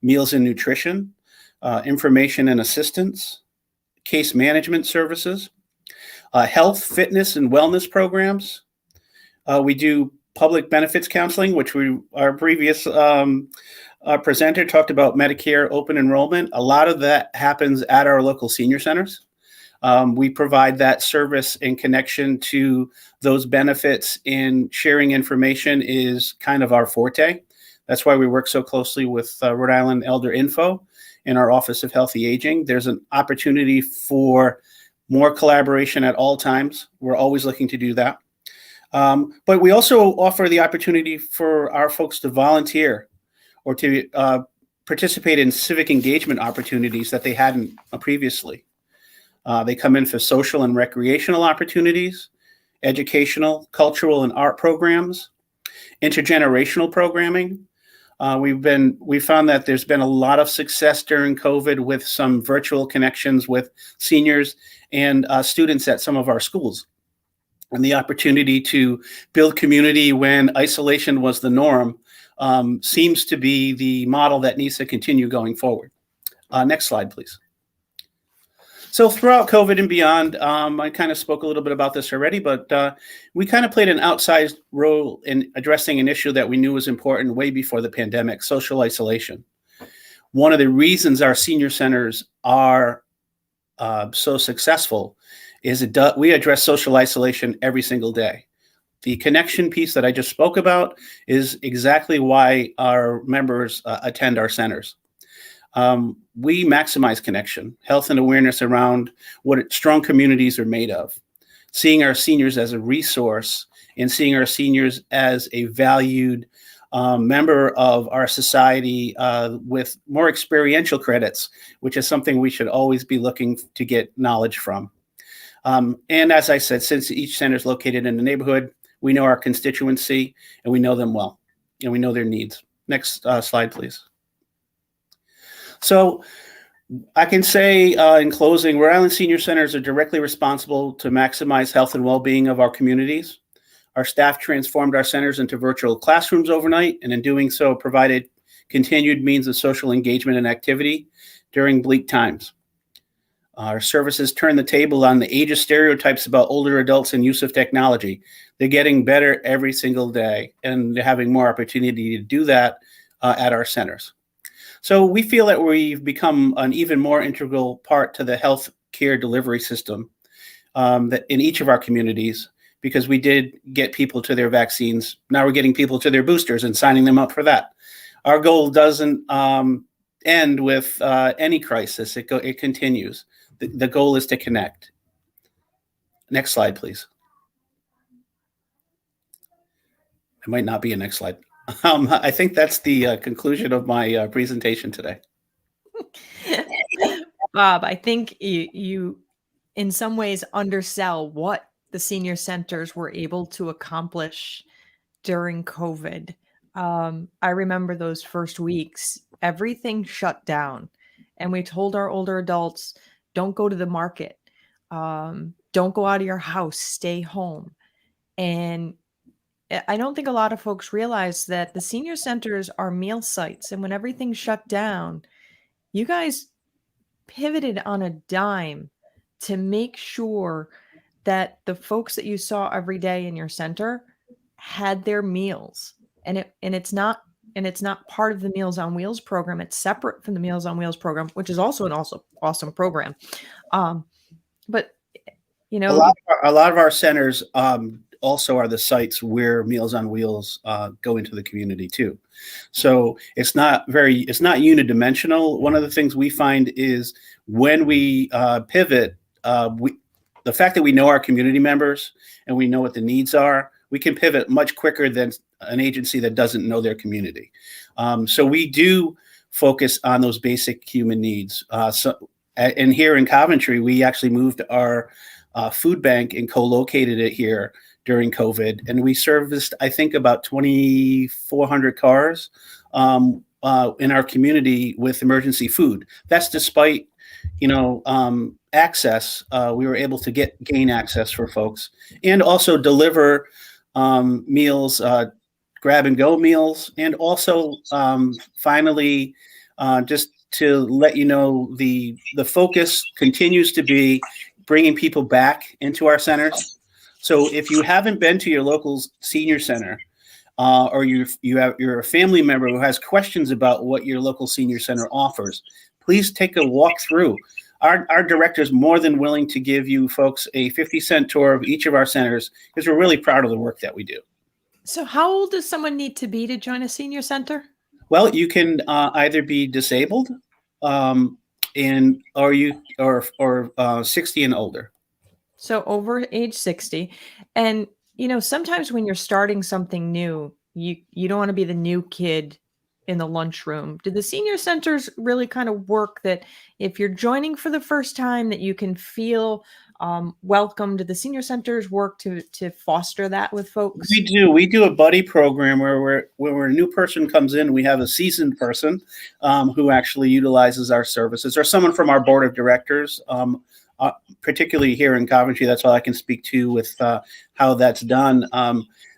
meals and nutrition, information and assistance, case management services, health, fitness, and wellness programs. We do public benefits counseling, which our previous presenter talked about Medicare open enrollment. A lot of that happens at our local senior centers. We provide that service and connection to those benefits, and sharing information is kind of our forte. That's why we work so closely with Rhode Island Elder Info in our Office of Healthy Aging. There's an opportunity for more collaboration at all times. We're always looking to do that. But we also offer the opportunity for our folks to volunteer or to participate in civic engagement opportunities that they hadn't previously. They come in for social and recreational opportunities, educational, cultural, and art programs, intergenerational programming. We found that there's been a lot of success during COVID with some virtual connections with seniors and students at some of our schools. And the opportunity to build community when isolation was the norm seems to be the model that needs to continue going forward. Next slide, please. So throughout COVID and beyond, I kind of spoke a little bit about this already, but we kind of played an outsized role in addressing an issue that we knew was important way before the pandemic: social isolation. One of the reasons our senior centers are so successful is we address social isolation every single day. The connection piece that I just spoke about is exactly why our members attend our centers. We maximize connection, health, and awareness around what strong communities are made of. Seeing our seniors as a resource and seeing our seniors as a valued member of our society with more experiential credits, which is something we should always be looking to get knowledge from. And as I said, since each center is located in the neighborhood, we know our constituency and we know them well and we know their needs. Next slide, please. So I can say in closing, Rhode Island Senior Centers are directly responsible to maximize health and well-being of our communities. Our staff transformed our centers into virtual classrooms overnight, and in doing so provided continued means of social engagement and activity during bleak times. Our services turn the table on the ageist stereotypes about older adults and use of technology. They're getting better every single day, and they're having more opportunity to do that at our centers. So we feel that we've become an even more integral part to the health care delivery system that in each of our communities, because we did get people to their vaccines. Now we're getting people to their boosters and signing them up for that. Our goal doesn't end with any crisis. It continues. The goal is to connect. Next slide, please. It might not be a next slide. I think that's the conclusion of my presentation today. Bob, I think you in some ways undersell what the senior centers were able to accomplish during COVID. I remember those first weeks, everything shut down, and we told our older adults, don't go to the market, don't go out of your house, stay home. And I don't think a lot of folks realize that the senior centers are meal sites. And when everything shut down, you guys pivoted on a dime to make sure that the folks that you saw every day in your center had their meals. And it's not part of the Meals on Wheels program. It's separate from the Meals on Wheels program, which is also an awesome program. But you know, a lot of our centers also are the sites where Meals on Wheels go into the community too. So it's not unidimensional. One of the things we find is when we pivot, the fact that we know our community members and we know what the needs are, we can pivot much quicker than an agency that doesn't know their community. So we do focus on those basic human needs. And here in Coventry, we actually moved our food bank and co-located it here during COVID, and we serviced, I think, about 2,400 cars in our community with emergency food. That's despite, access. We were able to gain access for folks, and also deliver meals, grab and go meals, and also finally, just to let you know, the focus continues to be bringing people back into our centers. So if you haven't been to your local senior center, or you're a family member who has questions about what your local senior center offers, please take a walk through. Our director is more than willing to give you folks a 50-cent tour of each of our centers, because we're really proud of the work that we do. So how old does someone need to be to join a senior center? Well, you can either be disabled or 60 and older. So over age 60. And, sometimes when you're starting something new, you don't want to be the new kid in the lunchroom. Did the senior centers really kind of work that if you're joining for the first time, that you can feel welcome? Did the senior centers work to foster that with folks? We do. We do a buddy program where a new person comes in, we have a seasoned person who actually utilizes our services, or someone from our board of directors. Particularly here in Coventry, that's all I can speak to with how that's done.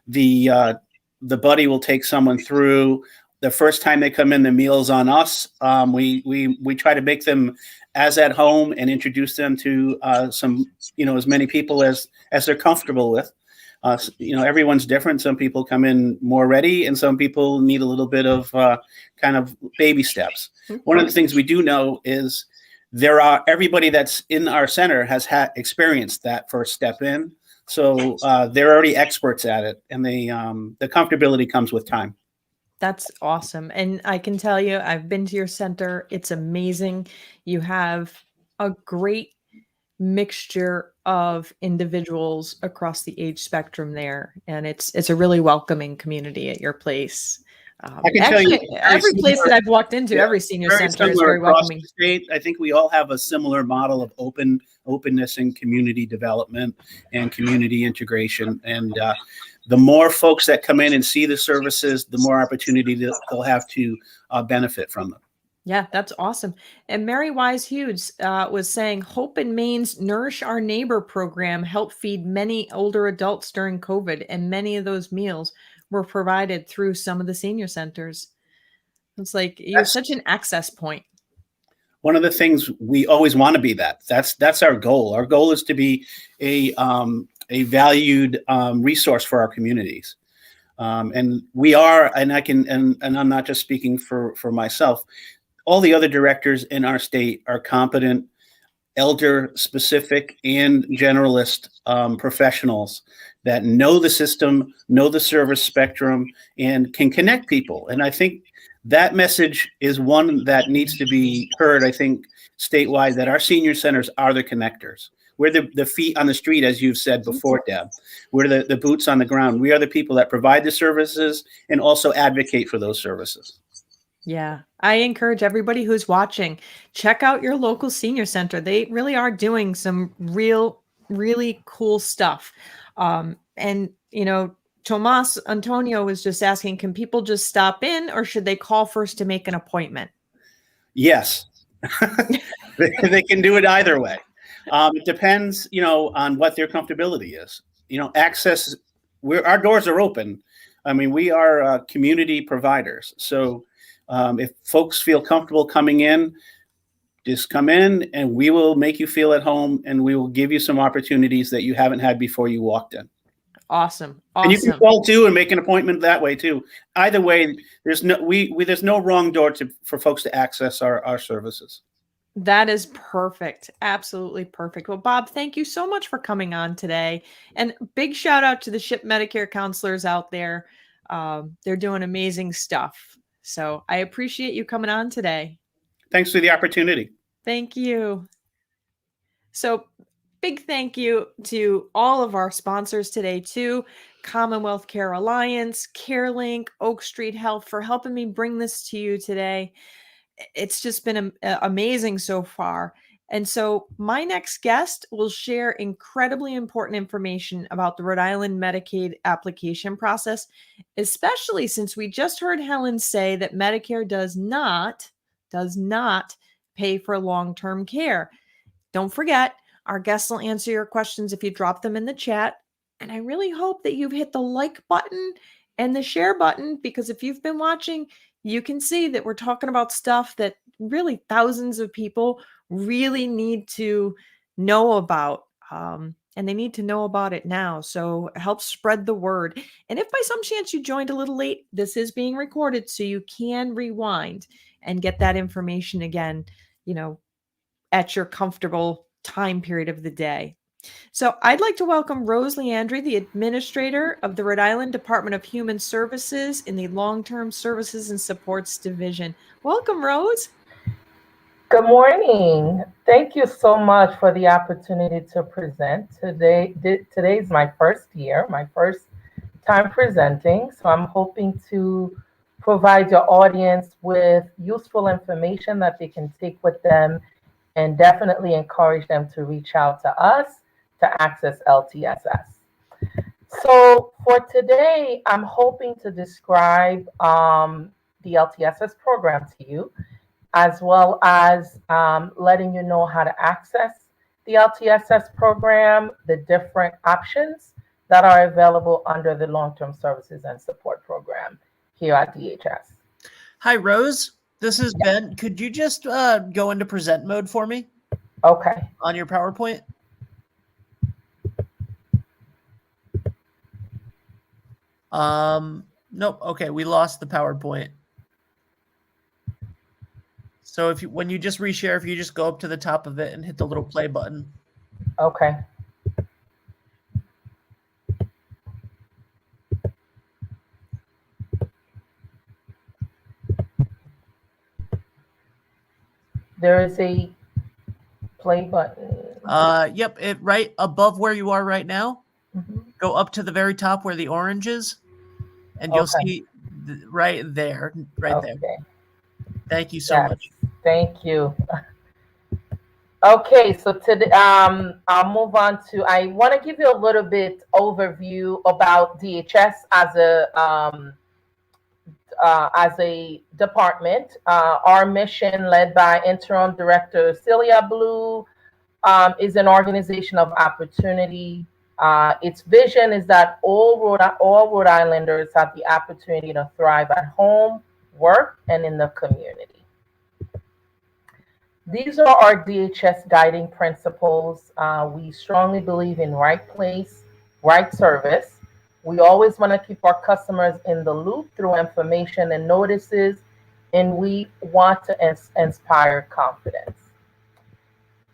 The buddy will take someone through. The first time they come in, the meal's on us. We try to make them as at home and introduce them to some, as many people as they're comfortable with. Everyone's different. Some people come in more ready, and some people need a little bit of kind of baby steps. One of the things we do know is everybody that's in our center has experienced that first step in. So they're already experts at it, and the comfortability comes with time. That's awesome. And I can tell you, I've been to your center. It's amazing. You have a great mixture of individuals across the age spectrum there. And it's a really welcoming community at your place. I can tell you, every place that I've walked into, every senior center is very welcoming. State, I think we all have a similar model of openness and community development and community integration. And the more folks that come in and see the services, the more opportunity they'll have to benefit from them. Yeah, that's awesome. And Mary Wise Hughes was saying, Hope and Maine's Nourish Our Neighbor program helped feed many older adults during COVID, and many of those meals were provided through some of the senior centers. It's like you're such an access point. One of the things we always want to be that's our goal. Our goal is to be a valued resource for our communities. And we are, and I'm not just speaking for myself, all the other directors in our state are competent, elder specific and generalist professionals that know the system, know the service spectrum, and can connect people. And I think that message is one that needs to be heard, I think, statewide, that our senior centers are the connectors. We're the feet on the street, as you've said before, Deb. We're the boots on the ground. We are the people that provide the services and also advocate for those services. Yeah, I encourage everybody who's watching, check out your local senior center. They really are doing some really cool stuff. And, Tomas Antonio was just asking, can people just stop in, or should they call first to make an appointment? Yes, they can do it either way. It depends, on what their comfortability is. Access, our doors are open. I mean, we are community providers. So if folks feel comfortable coming in, just come in and we will make you feel at home, and we will give you some opportunities that you haven't had before you walked in. Awesome. And you can call too and make an appointment that way too. Either way, there's no wrong door for folks to access our services. That is perfect. Absolutely perfect. Well, Bob, thank you so much for coming on today. And big shout out to the SHIP Medicare counselors out there. They're doing amazing stuff. So I appreciate you coming on today. Thanks for the opportunity. Thank you. So big thank you to all of our sponsors today too. Commonwealth Care Alliance, Carelink, Oak Street Health, for helping me bring this to you today. It's just been amazing so far. And so my next guest will share incredibly important information about the Rhode Island Medicaid application process, especially since we just heard Helen say that Medicare does not pay for long-term care. Don't forget, our guests will answer your questions if you drop them in the chat. And I really hope that you've hit the like button and the share button, because if you've been watching, you can see that we're talking about stuff that really thousands of people really need to know about. And they need to know about it now. So help spread the word. And if by some chance you joined a little late, this is being recorded, so you can rewind and get that information again, at your comfortable time period of the day. So I'd like to welcome Rose Leandri, the administrator of the Rhode Island Department of Human Services in the Long-Term Services and Supports Division. Welcome, Rose. Good morning. Thank you so much for the opportunity to present today. Today is my first year, my first time presenting. So I'm hoping to provide your audience with useful information that they can take with them and definitely encourage them to reach out to us to access LTSS. So for today, I'm hoping to describe the LTSS program to you, as well as letting you know how to access the LTSS program, the different options that are available under the Long-Term Services and Support Program here at DHS. Hi, Rose. This is Ben. Could you just go into present mode for me Okay. on your PowerPoint? Nope. Okay, we lost the PowerPoint. So if you, when you just reshare, if you just go up to the top of it and hit the little play button. Okay. There is a play button. Yep, it right above where you are right now. Mm-hmm. Go up to the very top where the orange is, and you'll see right there, there. Thank you so much. Thank you. Okay, so today I'll move on to. I want to give you a little bit overview about DHS as a department. Our mission, led by Interim Director Celia Blue, is an organization of opportunity. Its vision is that all Rhode Islanders have the opportunity to thrive at home, work, and in the community. These are our DHS guiding principles. We strongly believe in right place, right service. We always want to keep our customers in the loop through information and notices, and we want to inspire confidence.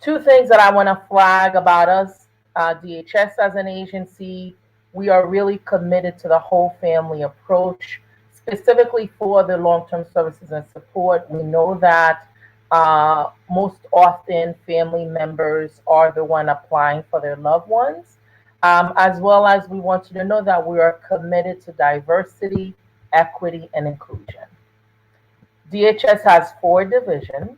Two things that I want to flag about us, DHS as an agency: we are really committed to the whole family approach, specifically for the long-term services and support. We know that most often family members are the one applying for their loved ones, as well as we want you to know that we are committed to diversity, equity, and inclusion. DHS has 4 divisions.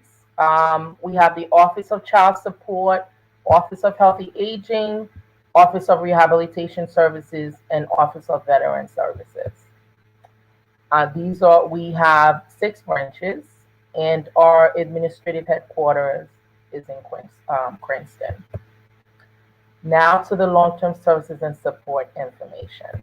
We have the Office of Child Support, Office of Healthy Aging, Office of Rehabilitation Services, and Office of Veteran Services. We have 6 branches, and our administrative headquarters is in Cranston. Now to the long-term services and support information.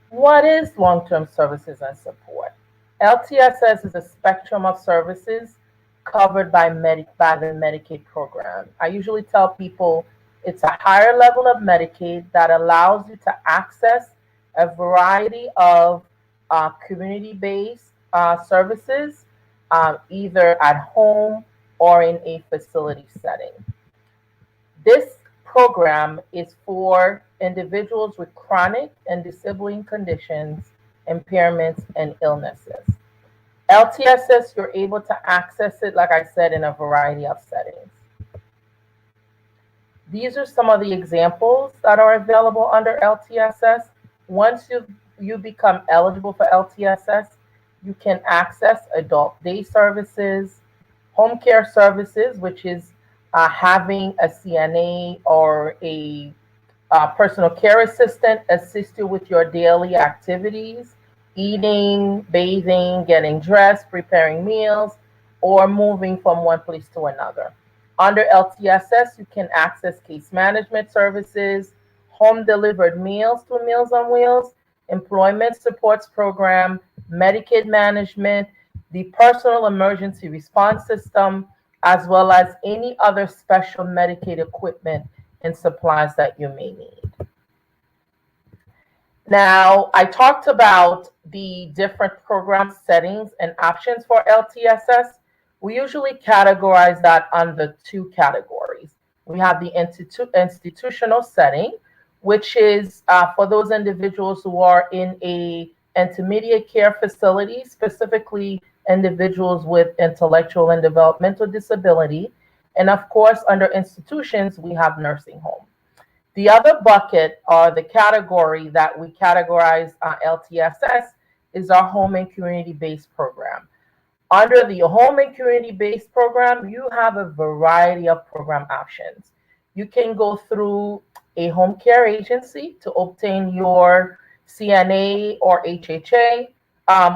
What is long-term services and support? LTSS is a spectrum of services covered by the Medicaid program. I usually tell people it's a higher level of Medicaid that allows you to access a variety of community-based services, either at home or in a facility setting. This program is for individuals with chronic and disabling conditions, impairments, and illnesses. LTSS, you're able to access it, like I said, in a variety of settings. These are some of the examples that are available under LTSS. Once you become eligible for LTSS, you can access adult day services, home care services, which is having a CNA or a personal care assistant assist you with your daily activities, eating, bathing, getting dressed, preparing meals, or moving from one place to another. Under LTSS, you can access case management services, home delivered meals through Meals on Wheels, employment supports program, Medicaid management, the personal emergency response system, as well as any other special Medicaid equipment and supplies that you may need. Now, I talked about the different program settings and options for LTSS. We usually categorize that under 2 categories. We have the institutional setting, which is for those individuals who are in a intermediate care facility, specifically individuals with intellectual and developmental disability. And of course, under institutions, we have nursing home. The other bucket, or the category that we categorize LTSS, is our home and community-based program. Under the home and community-based program, you have a variety of program options. You can go through a home care agency to obtain your CNA or HHA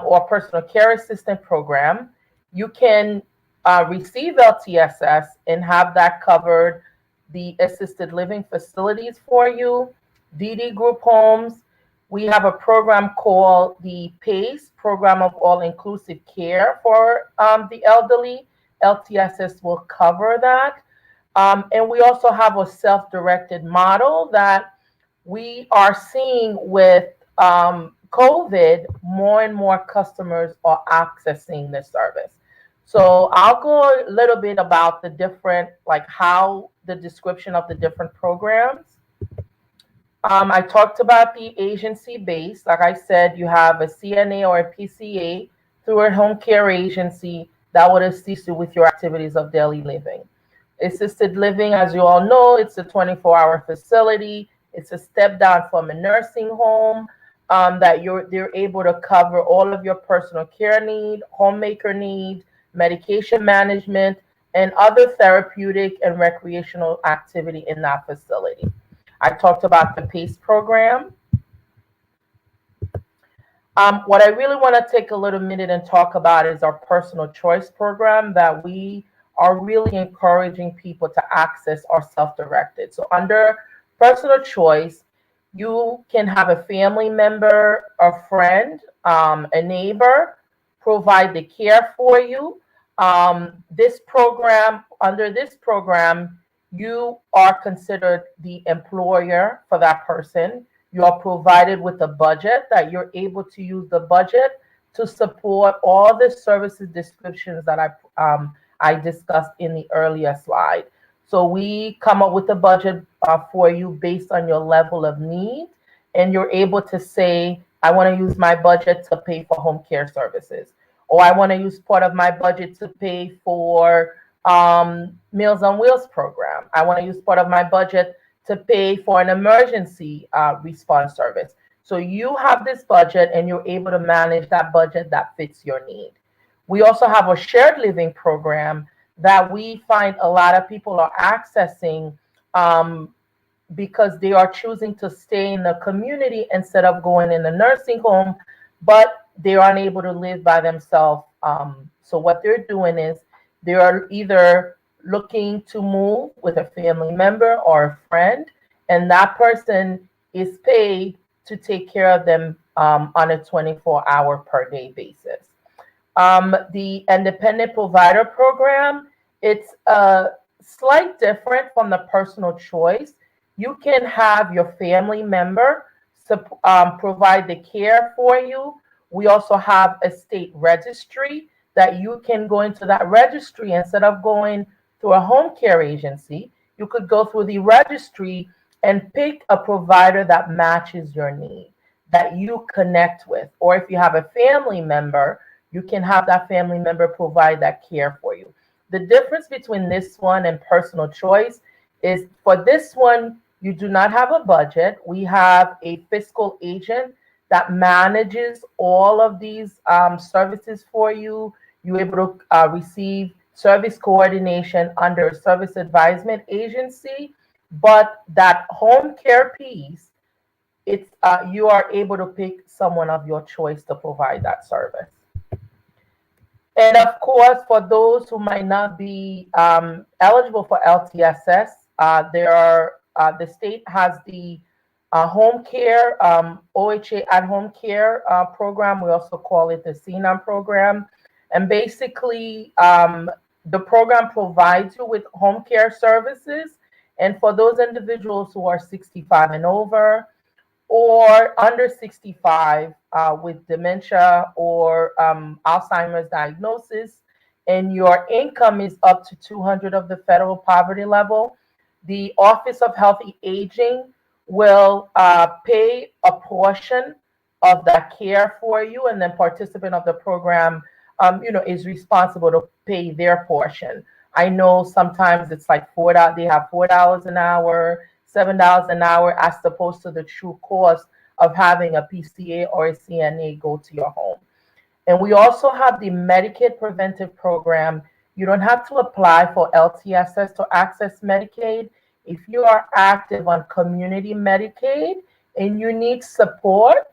or personal care assistant program. You can receive LTSS and have that covered the assisted living facilities for you, DD group homes. We have a program called the PACE, Program of All-Inclusive Care for the elderly. LTSS will cover that. And we also have a self-directed model that we are seeing with COVID. More and more customers are accessing this service. So I'll go a little bit about the different, like how the description of the different programs. I talked about the agency base. Like I said, you have a CNA or a PCA through a home care agency that would assist you with your activities of daily living. Assisted living, as you all know, it's a 24-hour facility. It's a step down from a nursing home that they're able to cover all of your personal care need, homemaker need, medication management, and other therapeutic and recreational activity in that facility. I talked about the PACE program. What I really want to take a little minute and talk about is our personal choice program that we are really encouraging people to access or self-directed. So under personal choice, you can have a family member, a friend, a neighbor provide the care for you. This program, under this program, you are considered the employer for that person. You are provided with a budget that you're able to use the budget to support all the services descriptions that I discussed in the earlier slide. So we come up with a budget for you based on your level of need, and you're able to say, I want to use my budget to pay for home care services, or I want to use part of my budget to pay for Meals on Wheels program. I want to use part of my budget to pay for an emergency response service. So you have this budget and you're able to manage that budget that fits your need. We also have a shared living program that we find a lot of people are accessing because they are choosing to stay in the community instead of going in the nursing home, but they are unable to live by themselves. So what they're doing is they are either looking to move with a family member or a friend, and that person is paid to take care of them on a 24-hour per day basis. The independent provider program, it's a slight different from the personal choice. You can have your family member provide the care for you. We also have a state registry that you can go into that registry instead of going through a home care agency. You could go through the registry and pick a provider that matches your need, that you connect with. Or if you have a family member, you can have that family member provide that care for you. The difference between this one and personal choice is for this one, you do not have a budget. We have a fiscal agent that manages all of these services for you. You're able to receive service coordination under a service advisement agency, but that home care piece, it's you are able to pick someone of your choice to provide that service. And of course, for those who might not be eligible for LTSS, the state has the home care, OHA at home care program. We also call it the CNAM program. And basically, the program provides you with home care services. And for those individuals who are 65 and over, or under 65 with dementia or Alzheimer's diagnosis, and your income is up to 200 of the federal poverty level, the Office of Healthy Aging will pay a portion of that care for you, and then participant of the program is responsible to pay their portion. I know sometimes it's like $4. They have $4 an hour, $7 an hour, as opposed to the true cost of having a PCA or a CNA go to your home. And we also have the Medicaid Preventive program. You don't have to apply for LTSS to access Medicaid. If you are active on community Medicaid and you need support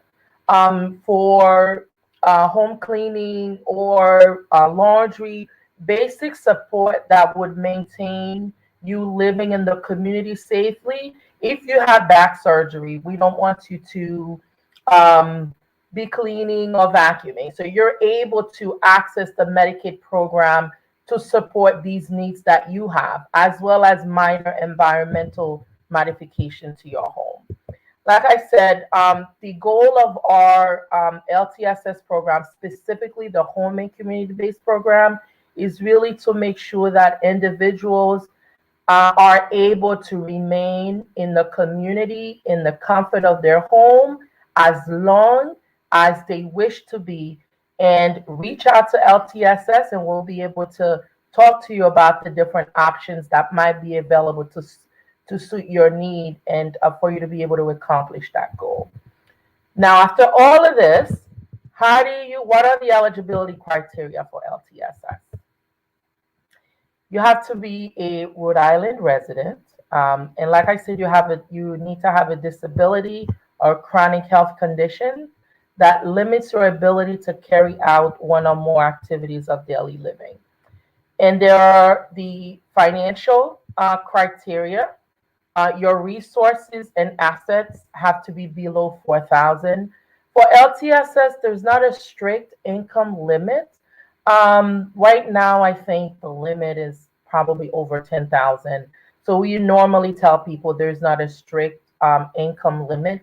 for home cleaning or laundry, basic support that would maintain you living in the community safely. If you had back surgery, we don't want you to be cleaning or vacuuming. So you're able to access the Medicaid program to support these needs that you have, as well as minor environmental modification to your home. Like I said, the goal of our LTSS program, specifically the home and community-based program, is really to make sure that individuals are able to remain in the community, in the comfort of their home, as long as they wish to be, and reach out to LTSS and we'll be able to talk to you about the different options that might be available to suit your need and for you to be able to accomplish that goal. Now, after all of this, what are the eligibility criteria for LTSS? You have to be a Rhode Island resident. And like I said, you need to have a disability or chronic health condition that limits your ability to carry out one or more activities of daily living. And there are the financial criteria. Your resources and assets have to be below $4,000. For LTSS, there's not a strict income limit. Right now, I think the limit is probably over $10,000. So we normally tell people there's not a strict income limit.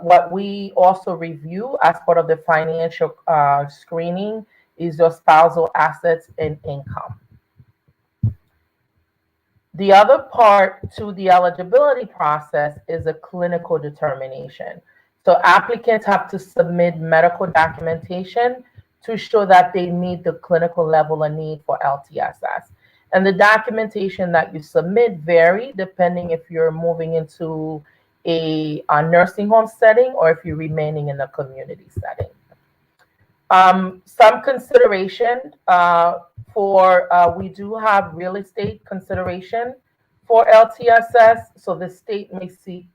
What we also review as part of the financial screening is your spousal assets and income. The other part to the eligibility process is a clinical determination. So applicants have to submit medical documentation to show that they meet the clinical level of need for LTSS. And the documentation that you submit vary depending if you're moving into a nursing home setting or if you're remaining in a community setting. Some consideration we do have real estate consideration for LTSS. So the state may seek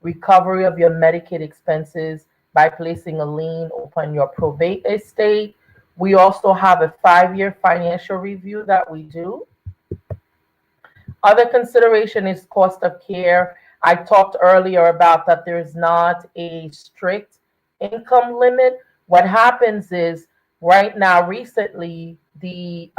recovery of your Medicaid expenses by placing a lien upon your probate estate. We also have a 5-year financial review that we do. Other consideration is cost of care. I talked earlier about that there's not a strict income limit. What happens is right now, recently, the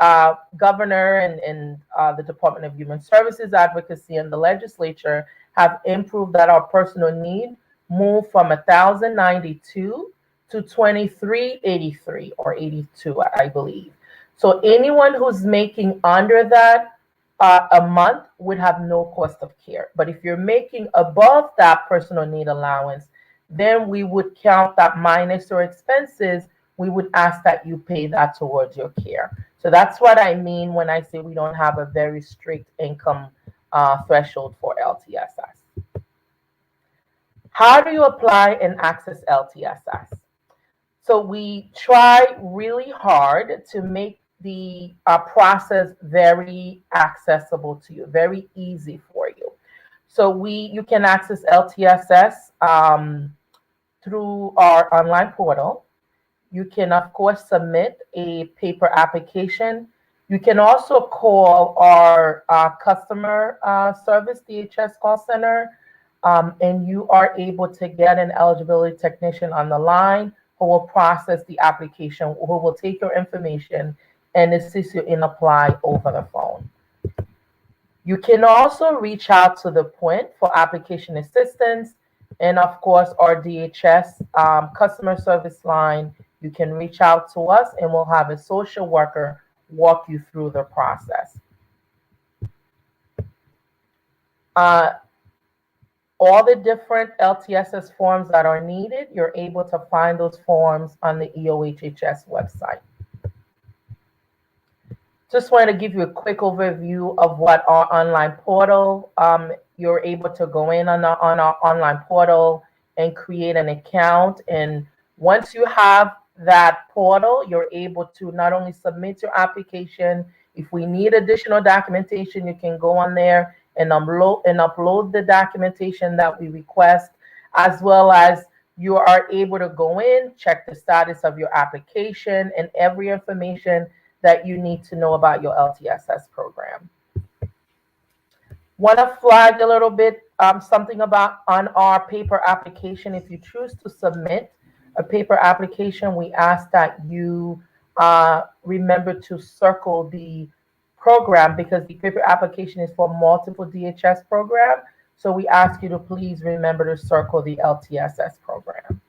governor and the Department of Human Services Advocacy and the legislature have improved that our personal need moved from 1,092 to 2,383 or 82, I believe. So anyone who's making under that a month would have no cost of care. But if you're making above that personal need allowance, then we would count that minus your expenses. We would ask that you pay that towards your care. So that's what I mean when I say we don't have a very strict income threshold for LTSS. How do you apply and access LTSS? So we try really hard to make the process very accessible to you, very easy for you. So you can access LTSS through our online portal. You can, of course, submit a paper application. You can also call our customer service, DHS call center, and you are able to get an eligibility technician on the line who will process the application, who will take your information and assist you in apply over the phone. You can also reach out to the point for application assistance, and of course, our DHS customer service line. You can reach out to us and we'll have a social worker walk you through the process. All the different LTSS forms that are needed, you're able to find those forms on the EOHHS website. just wanted to give you a quick overview of what our online portal. You're able to go in on our online portal and create an account. And once you have that portal, you're able to not only submit your application. If we need additional documentation, you can go on there and upload the documentation that we request, as well as you are able to go in, check the status of your application and every information that you need to know about your LTSS program. Want to flag a little bit something about on our paper application. If you choose to submit a paper application, we ask that you remember to circle the program, because the paper application is for multiple DHS program. So we ask you to please remember to circle the LTSS program.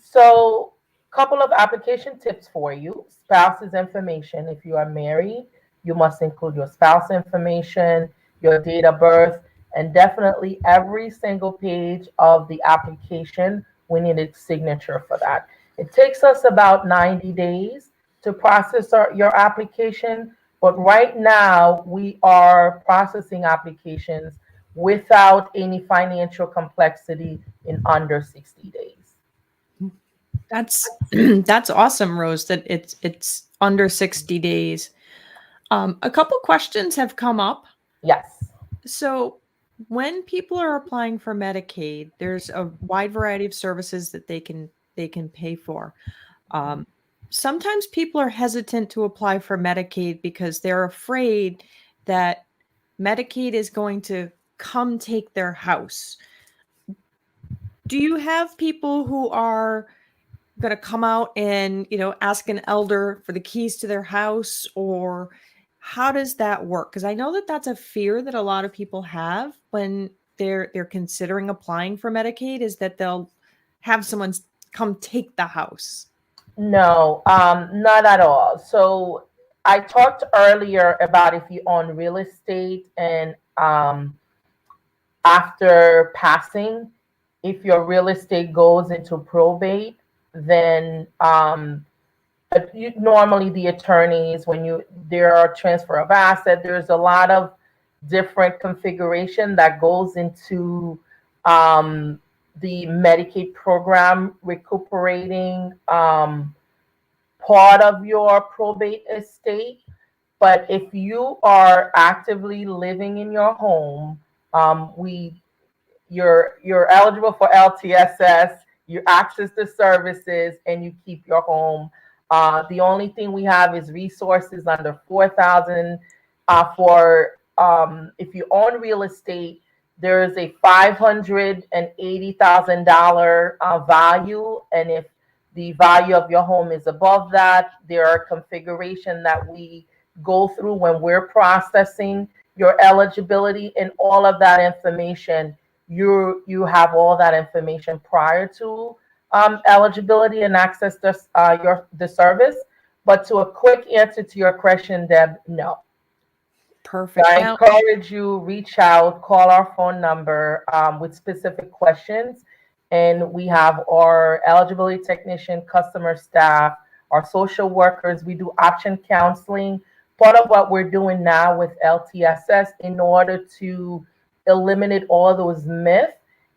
So couple of application tips for you. Spouse's information. If you are married, you must include your spouse information, your date of birth, and definitely every single page of the application, we need a signature for that. It takes us about 90 days to process your application, but right now we are processing applications without any financial complexity in under 60 days. That's awesome, Rose, that it's under 60 days. A couple questions have come up. Yes. So when people are applying for Medicaid, there's a wide variety of services that they can pay for. Sometimes people are hesitant to apply for Medicaid because they're afraid that Medicaid is going to come take their house. Do you have people who are going to come out and, ask an elder for the keys to their house, or how does that work? Because I know that that's a fear that a lot of people have when they're considering applying for Medicaid, is that they'll have someone come take the house. No, not at all. So I talked earlier about if you own real estate and after passing, if your real estate goes into probate, then normally the attorneys, when there are transfer of asset, there's a lot of different configuration that goes into the Medicaid program recuperating part of your probate estate. But if you are actively living in your home, you're eligible for LTSS, you access the services, and you keep your home. The only thing we have is resources under $4,000 for if you own real estate. There is a $580,000 value, and if the value of your home is above that, there are configuration that we go through when we're processing your eligibility, and all of that information. You have all that information prior to eligibility and access the service. But to a quick answer to your question, Deb, no. Perfect. So I encourage you, reach out, call our phone number with specific questions. And we have our eligibility technician, customer staff, our social workers. We do option counseling. Part of what we're doing now with LTSS in order to eliminate all those myths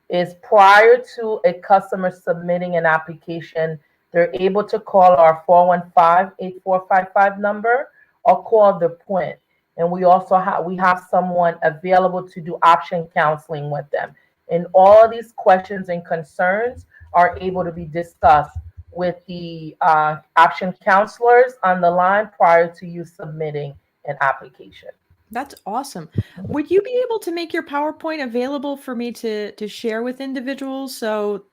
is prior to a customer submitting an application, they're able to call our 415-8455 number or call the point. And we also have someone available to do option counseling with them. And all these questions and concerns are able to be discussed with the option counselors on the line prior to you submitting an application. That's awesome. Would you be able to make your PowerPoint available for me to share with individuals? So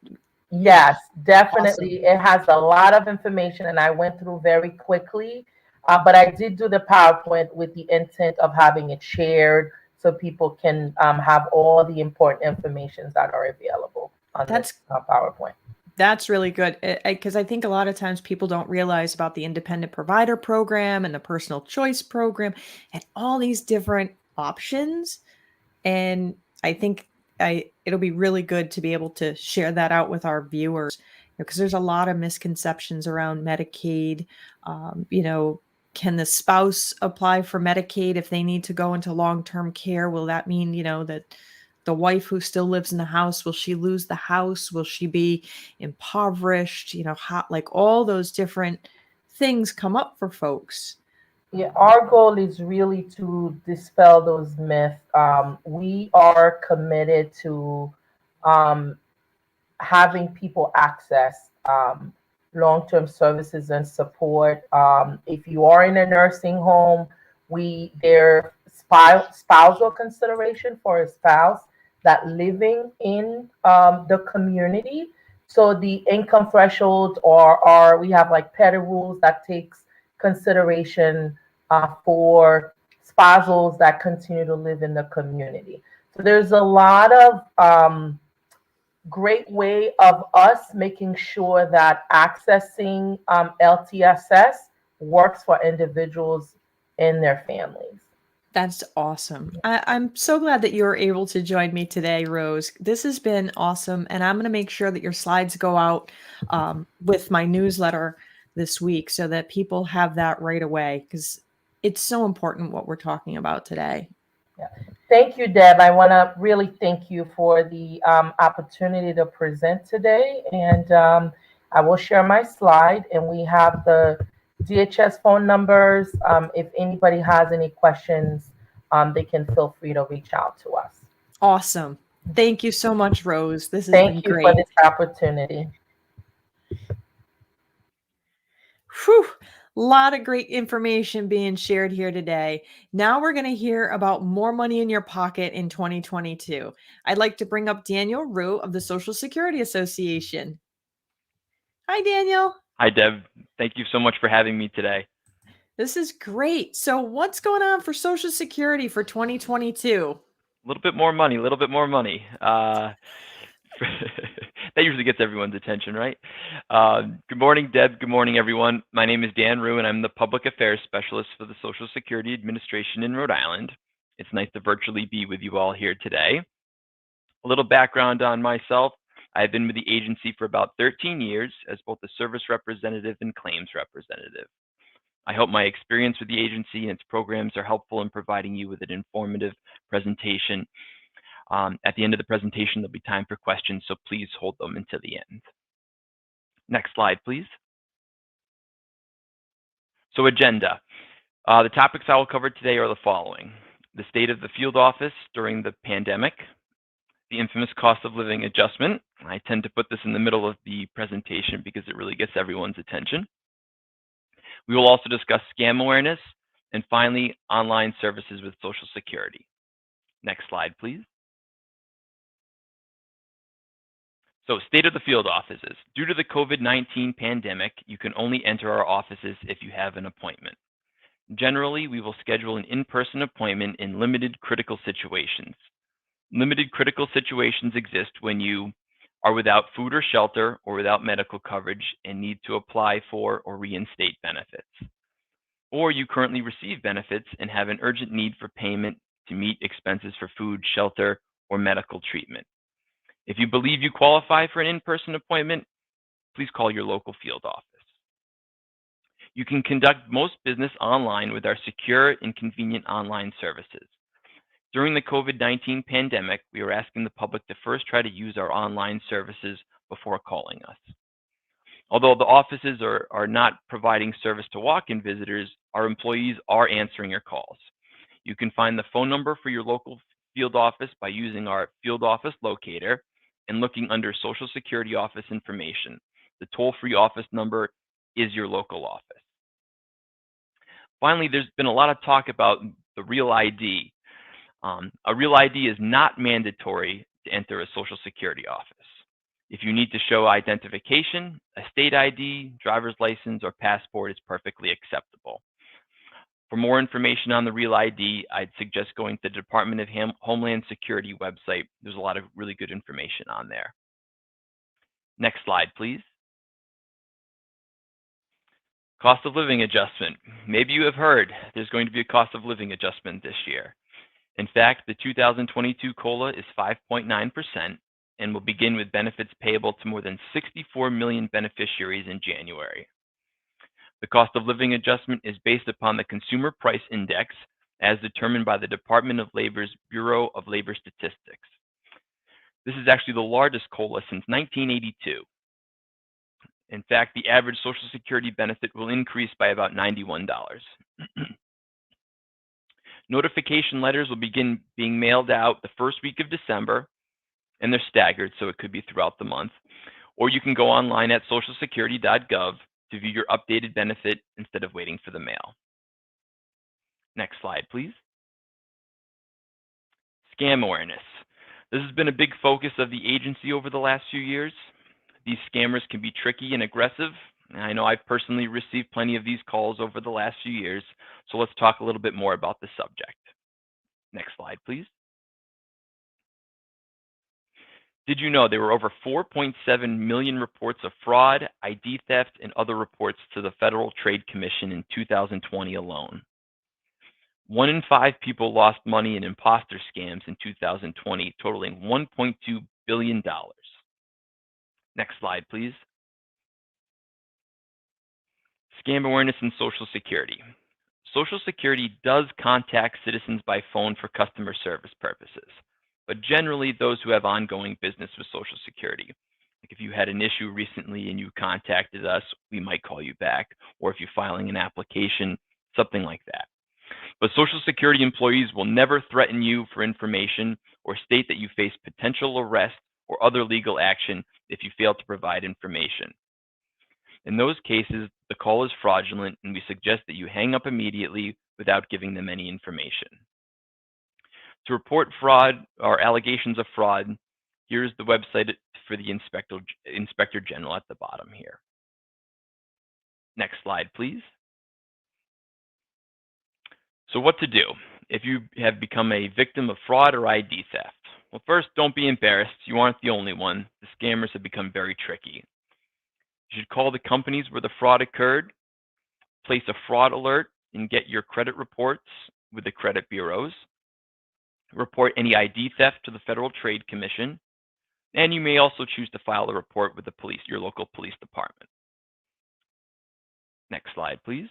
yes, definitely. Awesome. It has a lot of information, and I went through very quickly. But I did do the PowerPoint with the intent of having it shared so people can have all the important information that are available on this PowerPoint. That's really good, because I think a lot of times people don't realize about the independent provider program and the personal choice program and all these different options. And I think it'll be really good to be able to share that out with our viewers. because there's a lot of misconceptions around Medicaid. You know, can the spouse apply for Medicaid if they need to go into long-term care? Will that mean, you know, that the wife who still lives in the house, will she lose the house? Will she be impoverished? You know, how, like all those different things come up for folks. Yeah, our goal is really to dispel those myths. We are committed to um, having people access long-term services and support. If you are in a nursing home, there spousal consideration for a spouse that living in the community. So the income thresholds are we have like petty rules that takes consideration for spousals that continue to live in the community. So there's a lot of great way of us making sure that accessing LTSS works for individuals and their families. That's awesome. I'm so glad that you were able to join me today, Rose. This has been awesome. And I'm going to make sure that your slides go out with my newsletter this week so that people have that right away, because it's so important what we're talking about today. Yeah. Thank you, Deb. I want to really thank you for the opportunity to present today. And I will share my slide, and we have the DHS phone numbers. If anybody has any questions, they can feel free to reach out to us. Awesome. Thank you so much, Rose. This has been great. Thank you for this opportunity. Whew. A lot of great information being shared here today. Now we're going to hear about more money in your pocket in 2022. I'd like to bring up Daniel Rue of the Social Security Association. Hi, Daniel. Hi, Deb. Thank you so much for having me today. This is great. So what's going on for Social Security for 2022? A little bit more money, a little bit more money. That usually gets everyone's attention, right? Good morning, Deb. Good morning, everyone. My name is Dan Rue, and I'm the Public Affairs Specialist for the Social Security Administration in Rhode Island. It's nice to virtually be with you all here today. A little background on myself. I've been with the agency for about 13 years as both a service representative and claims representative. I hope my experience with the agency and its programs are helpful in providing you with an informative presentation. At the end of the presentation, there'll be time for questions, so please hold them until the end. Next slide, please. So agenda. The topics I will cover today are the following: the state of the field office during the pandemic, the infamous cost of living adjustment. I tend to put this in the middle of the presentation because it really gets everyone's attention. We will also discuss scam awareness, and finally, online services with Social Security. Next slide, please. So, state of the field offices. Due to the COVID-19 pandemic, you can only enter our offices if you have an appointment. Generally, we will schedule an in-person appointment in limited critical situations. Limited critical situations exist when you are without food or shelter or without medical coverage and need to apply for or reinstate benefits. Or you currently receive benefits and have an urgent need for payment to meet expenses for food, shelter, or medical treatment. If you believe you qualify for an in-person appointment, please call your local field office. You can conduct most business online with our secure and convenient online services. During the COVID-19 pandemic, we are asking the public to first try to use our online services before calling us. Although the offices are not providing service to walk-in visitors, our employees are answering your calls. You can find the phone number for your local field office by using our field office locator and looking under Social Security office information. The toll-free office number is your local office. Finally, there's been a lot of talk about the Real ID. A Real ID is not mandatory to enter a Social Security office. If you need to show identification, a state ID, driver's license, or passport is perfectly acceptable. For more information on the Real ID, I'd suggest going to the Department of Homeland Security website. There's a lot of really good information on there. Next slide, please. Cost of living adjustment. Maybe you have heard there's going to be a cost of living adjustment this year. In fact, the 2022 COLA is 5.9%, and will begin with benefits payable to more than 64 million beneficiaries in January. The cost of living adjustment is based upon the Consumer Price Index as determined by the Department of Labor's Bureau of Labor Statistics. This is actually the largest COLA since 1982. In fact, the average Social Security benefit will increase by about $91. Notification letters will begin being mailed out the first week of December, and they're staggered, so it could be throughout the month. Or you can go online at socialsecurity.gov to view your updated benefit instead of waiting for the mail. Next slide, please. Scam awareness. This has been a big focus of the agency over the last few years. These scammers can be tricky and aggressive. I know I've personally received plenty of these calls over the last few years, so let's talk a little bit more about the subject. Next slide, please. Did you know there were over 4.7 million reports of fraud, ID theft, and other reports to the Federal Trade Commission in 2020 alone? 1 in 5 people lost money in imposter scams in 2020, totaling $1.2 billion. Next slide, please. Scam awareness in Social Security. Social Security does contact citizens by phone for customer service purposes, but generally those who have ongoing business with Social Security. Like if you had an issue recently and you contacted us, we might call you back, or if you're filing an application, something like that. But Social Security employees will never threaten you for information or state that you face potential arrest or other legal action if you fail to provide information. In those cases, the call is fraudulent, and we suggest that you hang up immediately without giving them any information. To report fraud or allegations of fraud, here's the website for the Inspector General at the bottom here. Next slide, please. So what to do if you have become a victim of fraud or ID theft? Well, first, don't be embarrassed. You aren't the only one. The scammers have become very tricky. You should call the companies where the fraud occurred, place a fraud alert, and get your credit reports with the credit bureaus. Report any ID theft to the Federal Trade Commission, and you may also choose to file a report with the police, your local police department. Next slide, please.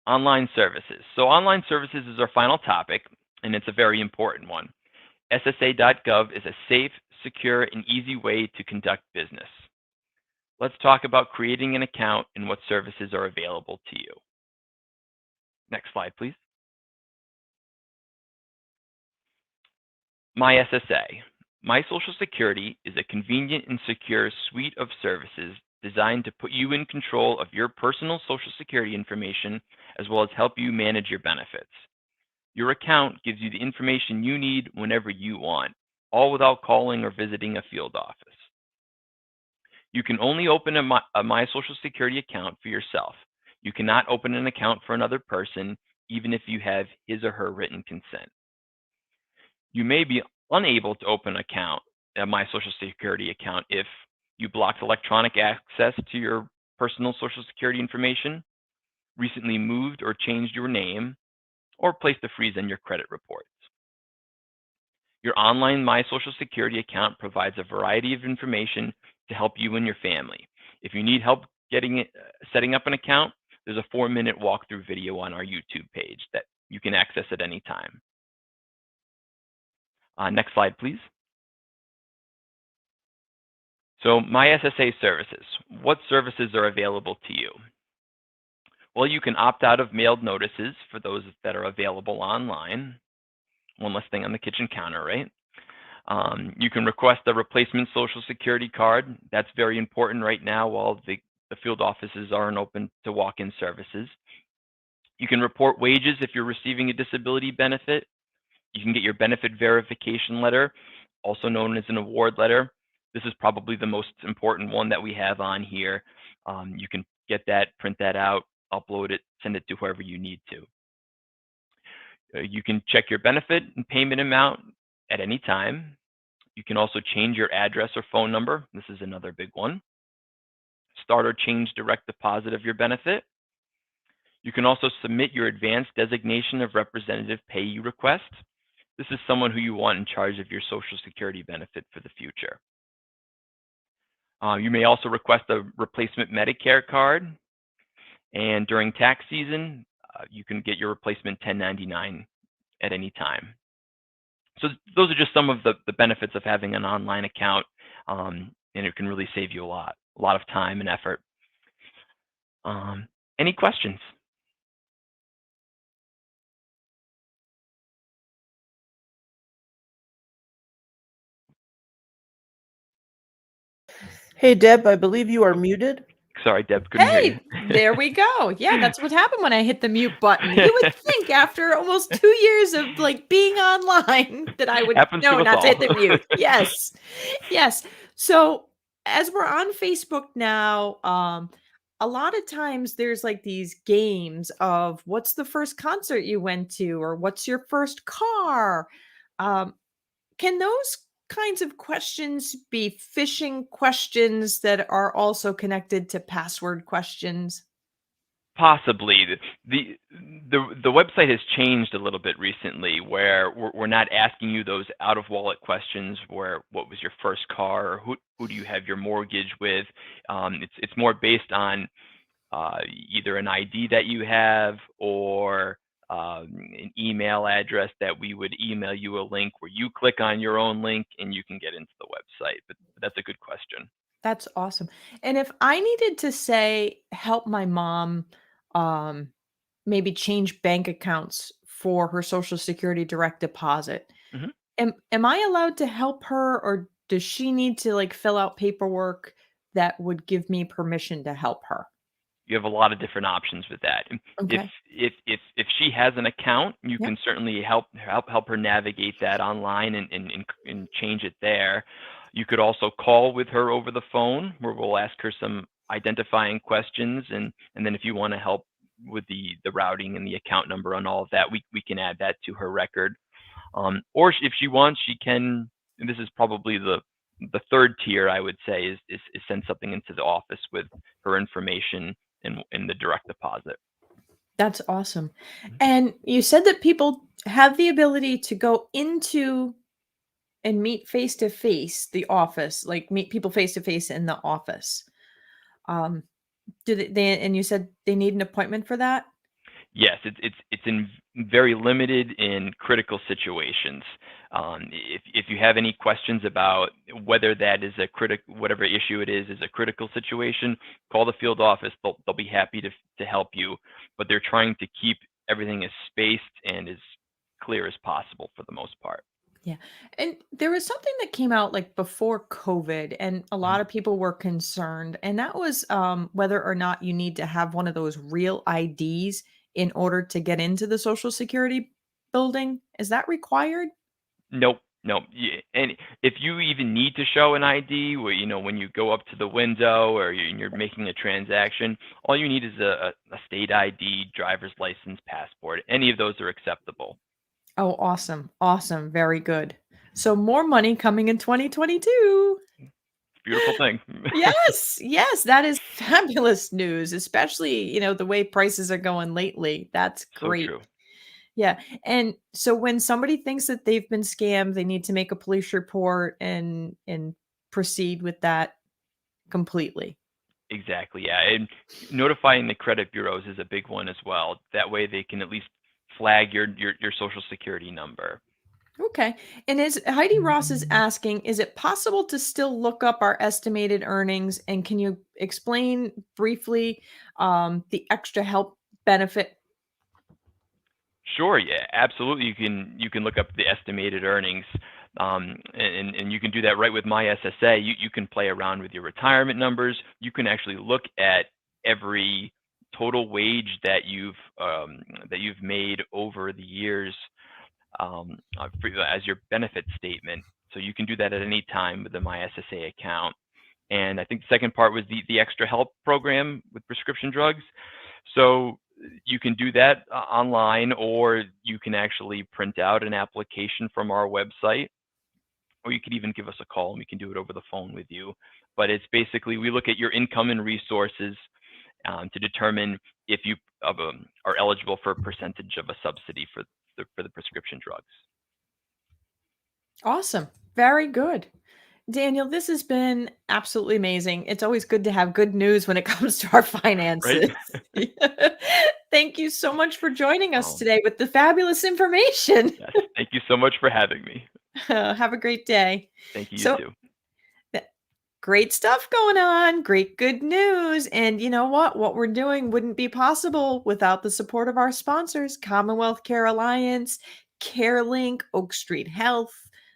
Online services. So online services is our final topic, and it's a very important one. SSA.gov is a safe, secure, and easy way to conduct business. Let's talk about creating an account and what services are available to you. Next slide, please. My SSA. My Social Security is a convenient and secure suite of services designed to put you in control of your personal Social Security information, as well as help you manage your benefits. Your account gives you the information you need whenever you want, all without calling or visiting a field office. You can only open a My Social Security account for yourself. You cannot open an account for another person, even if you have his or her written consent. You may be unable to open a My Social Security account if you blocked electronic access to your personal Social Security information, recently moved or changed your name, or placed a freeze on your credit reports. Your online My Social Security account provides a variety of information to help you and your family. If you need help setting up an account, there's a 4-minute walkthrough video on our YouTube page that you can access at any time. Next slide, please. So My SSA services. What services are available to you? Well, you can opt out of mailed notices for those that are available online. One less thing on the kitchen counter, right? You can request a replacement Social Security card. That's very important right now while the field offices aren't open to walk-in services. You can report wages if you're receiving a disability benefit. You can get your benefit verification letter, also known as an award letter. This is probably the most important one that we have on here. You can get that, print that out, upload it, send it to whoever you need to. You can check your benefit and payment amount at any time. You can also change your address or phone number. This is another big one. Start or change direct deposit of your benefit. You can also submit your advanced designation of representative payee request. this is someone who you want in charge of your Social Security benefit for the future. You may also request a replacement Medicare card, and during tax season, you can get your replacement 1099 at any time. So those are just some of the benefits of having an online account, and it can really save you a lot of time and effort. Any questions? Hey, Deb, I believe you are muted. Sorry, Deb, couldn't hear you. Hey, there we go. Yeah, that's what happened when I hit the mute button. You would think after almost 2 years of like being online that I would Happens to know us not to hit all. the mute. Yes. Yes. So as we're on Facebook now, a lot of times there's like these games of what's the first concert you went to or what's your first car? Can those kinds of questions be phishing questions that are also connected to password questions? Possibly. The website has changed a little bit recently, where we're not asking you those out of wallet questions, where what was your first car, or who do you have your mortgage with. It's more based on either an ID that you have or an email address that we would email you a link where you click on your own link and you can get into the website. But that's a good question. That's awesome. And if I needed to say help my mom um maybe change bank accounts for her Social Security direct deposit, Mhm. am I allowed to help her or does she need to like fill out paperwork that would give me permission to help her? You have a lot of different options with that. If Okay. if she has an account, you Yep. can certainly help her navigate that online and change it there. You could also call with her over the phone, where we'll ask her some identifying questions, and then if you want to help with the routing and the account number and all of that, we can add that to her record. Or if she wants, she can. And this is probably the third tier, I would say, is send something into the office with her information in the direct deposit. That's awesome. And you said that people have the ability to go into and meet face to face the office, like meet people face to face in the office. Um, do they and you said they need an appointment for that? Yes, it's in very limited in critical situations. If you have any questions about whether that is whatever issue it is a critical situation, call the field office. They'll be happy to help you. But they're trying to keep everything as spaced and as clear as possible for the most part. Yeah. And there was something that came out like before COVID, and a lot of people were concerned, and that was whether or not you need to have one of those real IDs in order to get into the Social Security building. Is that required? Nope, nope. And if you even need to show an ID, where when you go up to the window or you're making a transaction, all you need is a state ID, driver's license, passport. Any of those are acceptable. Oh, awesome. Awesome. Very good. So more money coming in 2022. Beautiful thing. Yes, yes, that is fabulous news, especially, the way prices are going lately. That's So great. true. Yeah. And so when somebody thinks that they've been scammed, they need to make a police report and proceed with that completely. Exactly. Yeah. And notifying the credit bureaus is a big one as well. That way they can at least flag your Social Security number. Okay. And is Heidi Ross is asking, is it possible to still look up our estimated earnings? And can you explain briefly the extra help benefit? Sure. Yeah. Absolutely. You can look up the estimated earnings, and you can do that right with My SSA. You can play around with your retirement numbers. You can actually look at every total wage that you've made over the years, as your benefit statement. So you can do that at any time with the My SSA account. And I think the second part was the extra help program with prescription drugs. So you can do that online, or you can actually print out an application from our website, or you could even give us a call and we can do it over the phone with you. But it's basically, we look at your income and resources to determine if you are eligible for a percentage of a subsidy for the prescription drugs. Awesome. Very good. Daniel, this has been absolutely amazing. It's always good to have good news when it comes to our finances. Thank you so much for joining us today with the fabulous information. Yes, thank you so much for having me. Have a great day. Thank you, you too. Great stuff going on. Great good news. And you know what we're doing wouldn't be possible without the support of our sponsors, Commonwealth Care Alliance, Carelink, Oak Street Health,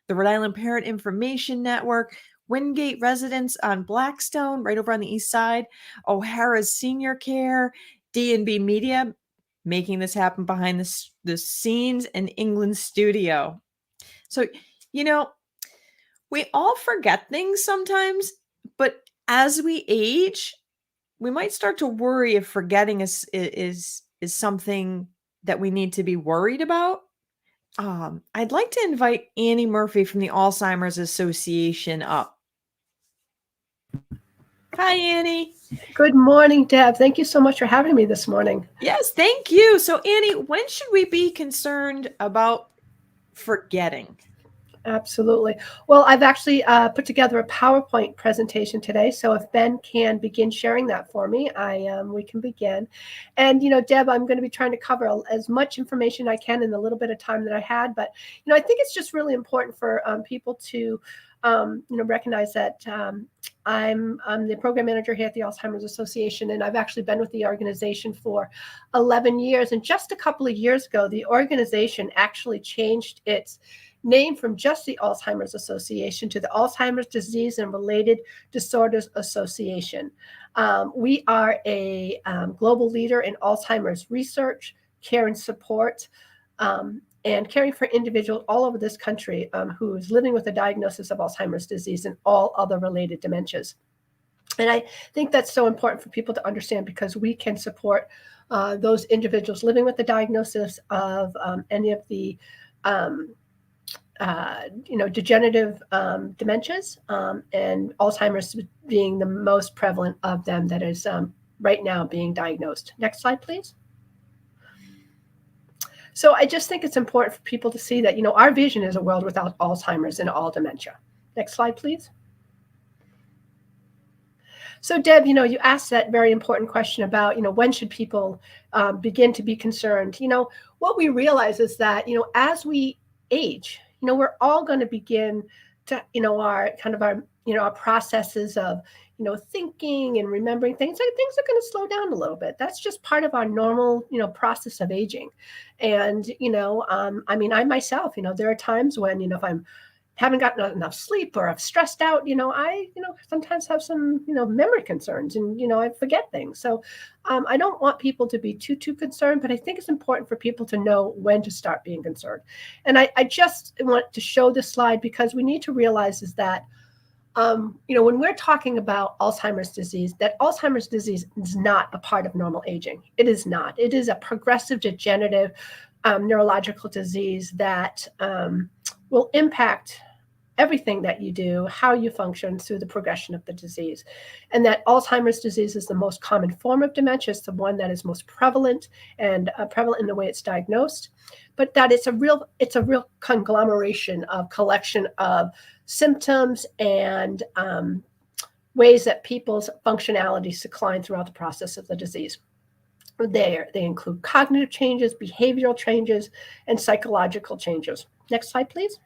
the Rhode Island Parent Information Network, Wingate Residence on Blackstone, right over on the east side, O'Hara's Senior Care, D&B Media, making this happen behind the scenes, and England Studio. So, we all forget things sometimes, but as we age, we might start to worry if forgetting is something that we need to be worried about. I'd like to invite Annie Murphy from the Alzheimer's Association up. Hi, Annie. Good morning, Deb. Thank you so much for having me this morning. Yes, thank you. So, Annie, when should we be concerned about forgetting? Absolutely. Well, I've actually put together a PowerPoint presentation today. So if Ben can begin sharing that for me, we can begin. And, Deb, I'm going to be trying to cover as much information I can in the little bit of time that I had. But, I think it's just really important for people to, recognize that I'm the program manager here at the Alzheimer's Association, and I've actually been with the organization for 11 years. And just a couple of years ago, the organization actually changed its name from just the Alzheimer's Association to the Alzheimer's Disease and Related Disorders Association. We are a global leader in Alzheimer's research, care and support, and caring for individuals all over this country who is living with a diagnosis of Alzheimer's disease and all other related dementias. And I think that's so important for people to understand, because we can support those individuals living with the diagnosis of any of the degenerative dementias, and Alzheimer's being the most prevalent of them that is right now being diagnosed. Next slide, please. So I just think it's important for people to see that, our vision is a world without Alzheimer's and all dementia. Next slide, please. So Deb, you asked that very important question about, when should people begin to be concerned? What we realize is that, as we age, we're all going to begin to, our processes of, thinking and remembering things. Things are going to slow down a little bit. That's just part of our normal, process of aging. And, I myself, there are times when, if I'm haven't gotten enough sleep or I'm stressed out, I, sometimes have some, memory concerns, and, I forget things. So I don't want people to be too concerned, but I think it's important for people to know when to start being concerned. And I just want to show this slide because we need to realize is that, when we're talking about Alzheimer's disease, that Alzheimer's disease is not a part of normal aging. It is not. It is a progressive degenerative neurological disease that will impact everything that you do, how you function through the progression of the disease. And that Alzheimer's disease is the most common form of dementia. It's the one that is most prevalent and prevalent in the way it's diagnosed, but that it's a real conglomeration of collection of symptoms and ways that people's functionalities decline throughout the process of the disease. They include cognitive changes, behavioral changes, and psychological changes. Next slide, please.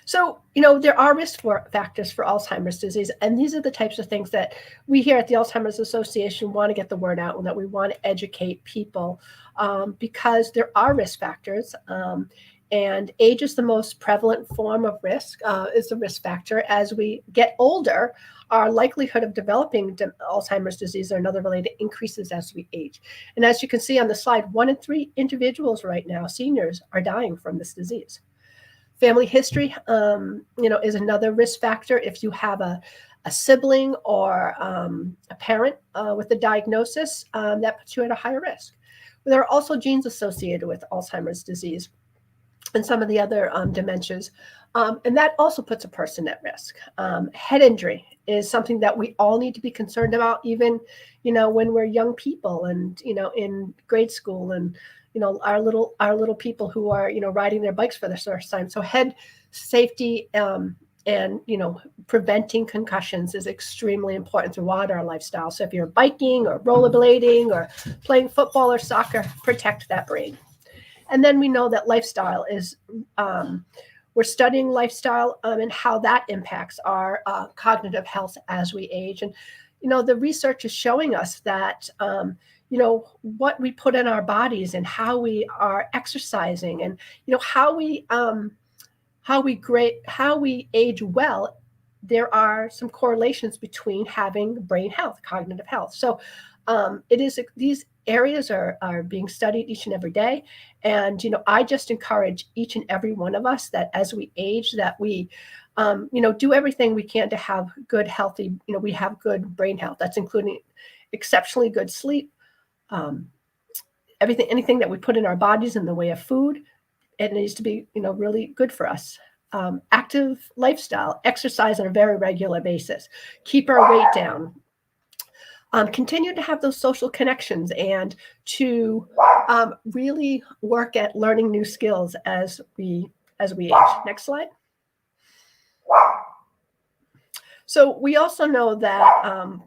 So, there are risk factors for Alzheimer's disease, and these are the types of things that we here at the Alzheimer's Association want to get the word out, and that we want to educate people because there are risk factors. And age is the most prevalent form of risk, is the risk factor. As we get older, our likelihood of developing Alzheimer's disease or another related increases as we age. And as you can see on the slide, 1 in 3 individuals right now, seniors, are dying from this disease. Family history, is another risk factor. If you have a sibling or a parent with a diagnosis, that puts you at a higher risk. There are also genes associated with Alzheimer's disease and some of the other dementias. And that also puts a person at risk. Head injury is something that we all need to be concerned about, even, when we're young people and, in grade school and, our little people who are, riding their bikes for the first time. So head safety and preventing concussions is extremely important throughout our lifestyle. So if you're biking or rollerblading or playing football or soccer, protect that brain. And then we know that lifestyle is, we're studying lifestyle and how that impacts our cognitive health as we age. And, the research is showing us that, what we put in our bodies and how we are exercising and, how we age well, there are some correlations between having brain health, cognitive health. So these areas are being studied each and every day. And, I just encourage each and every one of us that as we age, that we, do everything we can to have good, healthy, we have good brain health. That's including exceptionally good sleep, anything that we put in our bodies in the way of food, it needs to be, really good for us. Active lifestyle, exercise on a very regular basis, keep our weight down, continue to have those social connections, and to really work at learning new skills as we age. Next slide. So we also know that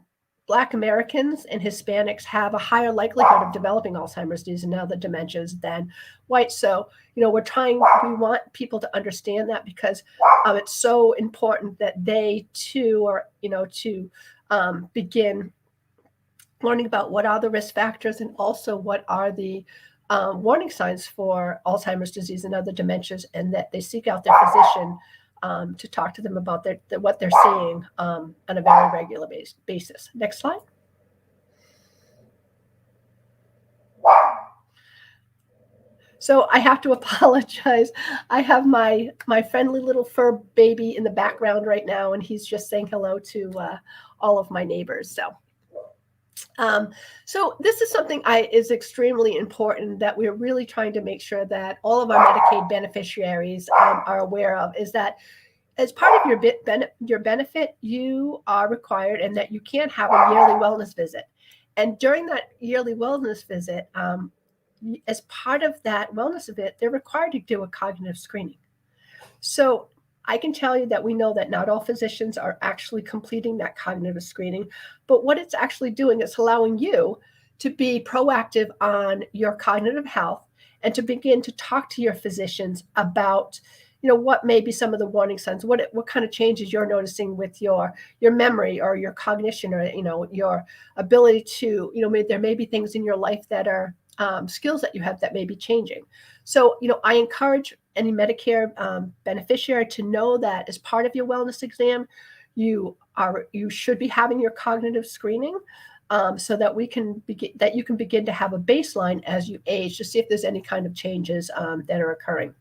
Black Americans and Hispanics have a higher likelihood of developing Alzheimer's disease and other dementias than whites. So, we want people to understand that, because it's so important that they too are, to begin learning about what are the risk factors and also what are the warning signs for Alzheimer's disease and other dementias, and that they seek out their physician to talk to them about what they're seeing on a very regular basis. Next slide. So I have to apologize. I have my friendly little fur baby in the background right now, and he's just saying hello to all of my neighbors. So this is something is extremely important that we're really trying to make sure that all of our Medicaid beneficiaries are aware of, is that as part of your benefit, you are required, and that you can't have a yearly wellness visit. And during that yearly wellness visit, as part of that wellness visit, they're required to do a cognitive screening. So I can tell you that we know that not all physicians are actually completing that cognitive screening, but what it's actually doing is allowing you to be proactive on your cognitive health and to begin to talk to your physicians about, what may be some of the warning signs, what kind of changes you're noticing with your memory or your cognition, or, your ability to, there may be things in your life that are skills that you have that may be changing. So, I encourage any Medicare beneficiary to know that as part of your wellness exam, you should be having your cognitive screening, so that you can begin to have a baseline as you age to see if there's any kind of changes that are occurring.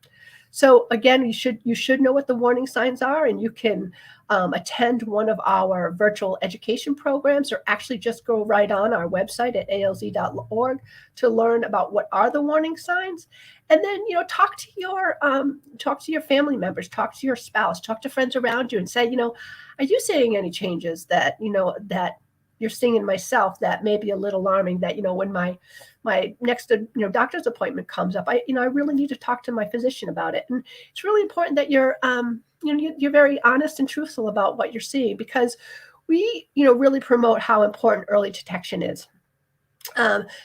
So again, you should know what the warning signs are, and you can attend one of our virtual education programs, or actually just go right on our website at alz.org to learn about what are the warning signs. And then, talk to your family members, talk to your spouse, talk to friends around you, and say, are you seeing any changes that, that you're seeing in myself that may be a little alarming, that, when my next, doctor's appointment comes up, I really need to talk to my physician about it. And it's really important that you're very honest and truthful about what you're seeing, because we, really promote how important early detection is.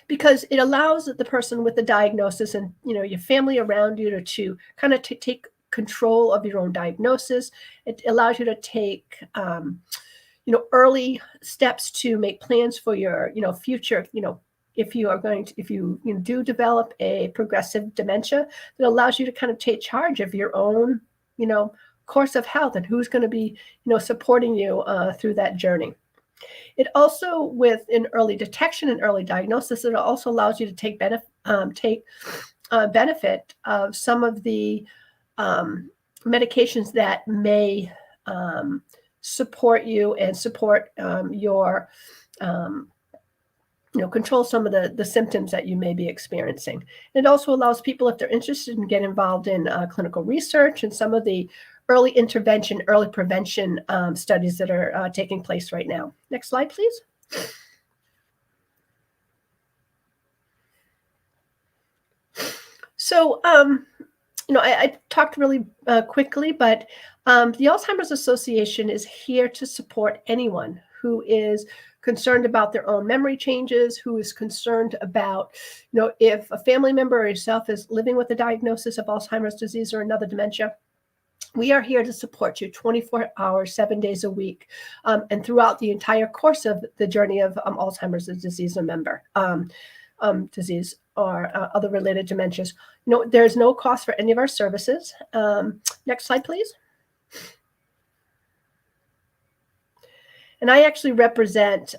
Because it allows the person with the diagnosis and, your family around you to kind of take control of your own diagnosis. It allows you to take, early steps to make plans for your, future, if you do develop a progressive dementia, that allows you to kind of take charge of your own, course of health, and who's going to be, supporting you through that journey. It also, with an early detection and early diagnosis, it also allows you to take benefit of some of the medications that may support you and support your, control some of the symptoms that you may be experiencing. It also allows people, if they're interested, in get involved in clinical research and some of the early intervention, early prevention studies that are taking place right now. Next slide, please. So, I talked really quickly, but the Alzheimer's Association is here to support anyone who is concerned about their own memory changes, who is concerned about, if a family member or yourself is living with a diagnosis of Alzheimer's disease or another dementia. We are here to support you 24 hours, 7 days a week, and throughout the entire course of the journey of Alzheimer's disease disease or other related dementias. There's no cost for any of our services. Next slide, please. And I actually represent,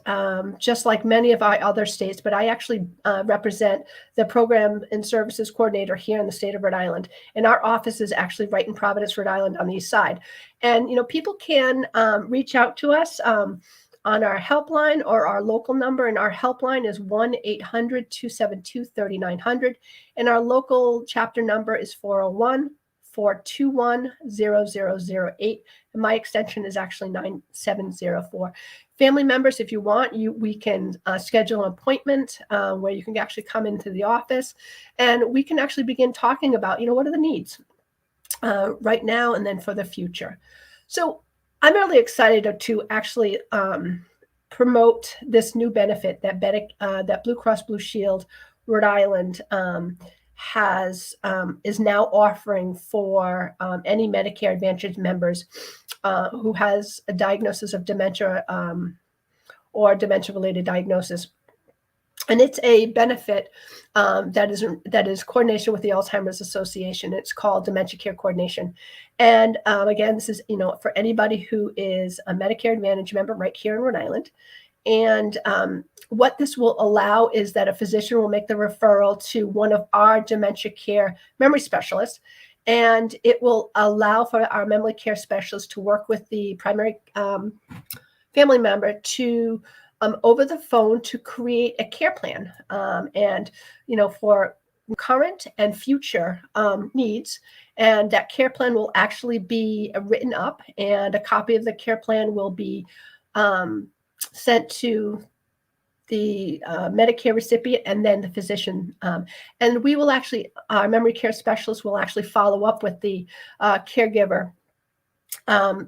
just like many of our other states, but I actually represent the Program and Services Coordinator here in the state of Rhode Island. And our office is actually right in Providence, Rhode Island on the east side. And, people can reach out to us on our helpline or our local number. And our helpline is 1-800-272-3900. And our local chapter number is 401-421-0008. And my extension is actually 9704. Family members, if you want, we can schedule an appointment where you can actually come into the office, and we can actually begin talking about, what are the needs right now and then for the future. So I'm really excited to actually promote this new benefit that Blue Cross Blue Shield Rhode Island is now offering for any Medicare Advantage members who has a diagnosis of dementia or dementia-related diagnosis. And it's a benefit that is coordination with the Alzheimer's Association. It's called Dementia Care Coordination. And again, this is for anybody who is a Medicare Advantage member right here in Rhode Island. And what this will allow is that a physician will make the referral to one of our dementia care memory specialists, and it will allow for our memory care specialist to work with the primary family member to over the phone to create a care plan, and for current and future needs. And that care plan will actually be written up, and a copy of the care plan will be sent to the Medicare recipient and then the physician. And we will actually, our memory care specialist will actually follow up with the caregiver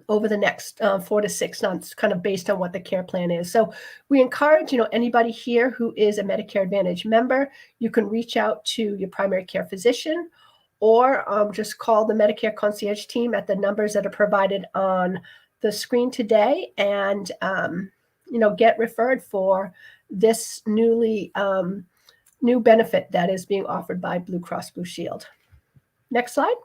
over the next 4 to 6 months, kind of based on what the care plan is. So we encourage, anybody here who is a Medicare Advantage member, you can reach out to your primary care physician, or just call the Medicare concierge team at the numbers that are provided on the screen today, and get referred for this new benefit that is being offered by Blue Cross Blue Shield. Next slide.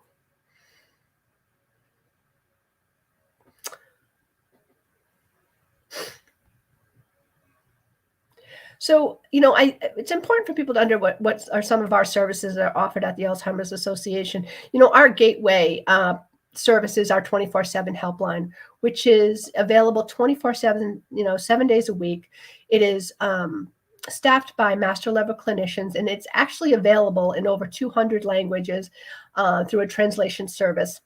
So, it's important for people to understand what are some of our services that are offered at the Alzheimer's Association. Our gateway services, our 24/7 helpline, which is available 24/7, 7 days a week. It is staffed by master level clinicians, and it's actually available in over 200 languages through a translation service.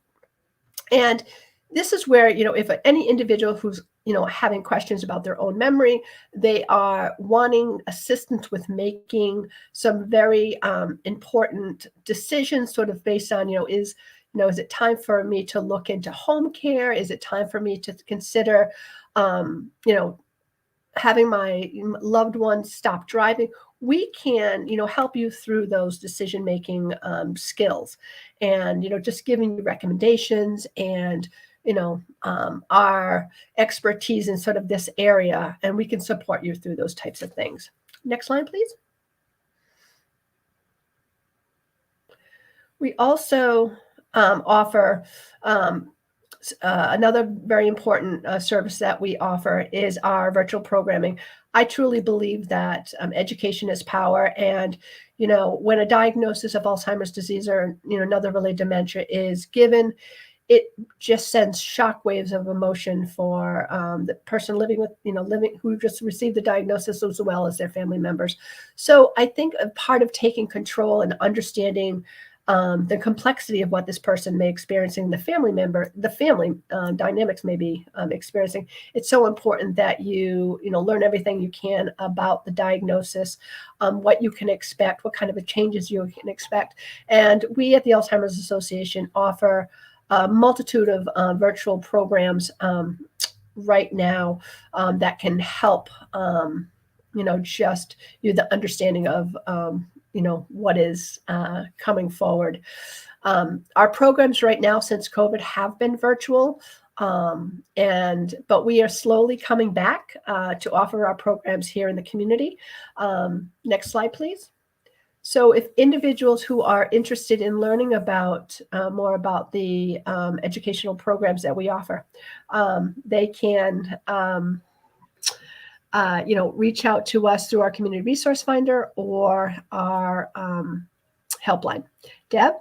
And this is where, if any individual who's, having questions about their own memory, they are wanting assistance with making some very important decisions, sort of based on, is it time for me to look into home care? Is it time for me to consider, having my loved ones stop driving? We can, help you through those decision-making skills, and, just giving you recommendations and, our expertise in sort of this area, and we can support you through those types of things. Next slide, please. We also offer another very important service that we offer is our virtual programming. I truly believe that education is power, and when a diagnosis of Alzheimer's disease or another related dementia is given, it just sends shockwaves of emotion for the person living with, who just received the diagnosis, as well as their family members. So I think a part of taking control and understanding the complexity of what this person may experiencing, the family dynamics may be experiencing. It's so important that you learn everything you can about the diagnosis, what you can expect, what kind of changes you can expect. And we at the Alzheimer's Association offer a multitude of virtual programs right now that can help just the understanding of what is coming forward. Our programs right now since COVID have been virtual, but we are slowly coming back to offer our programs here in the community. Next slide, please. So if individuals who are interested in learning about more about the educational programs that we offer, they can reach out to us through our community resource finder or our helpline. Deb?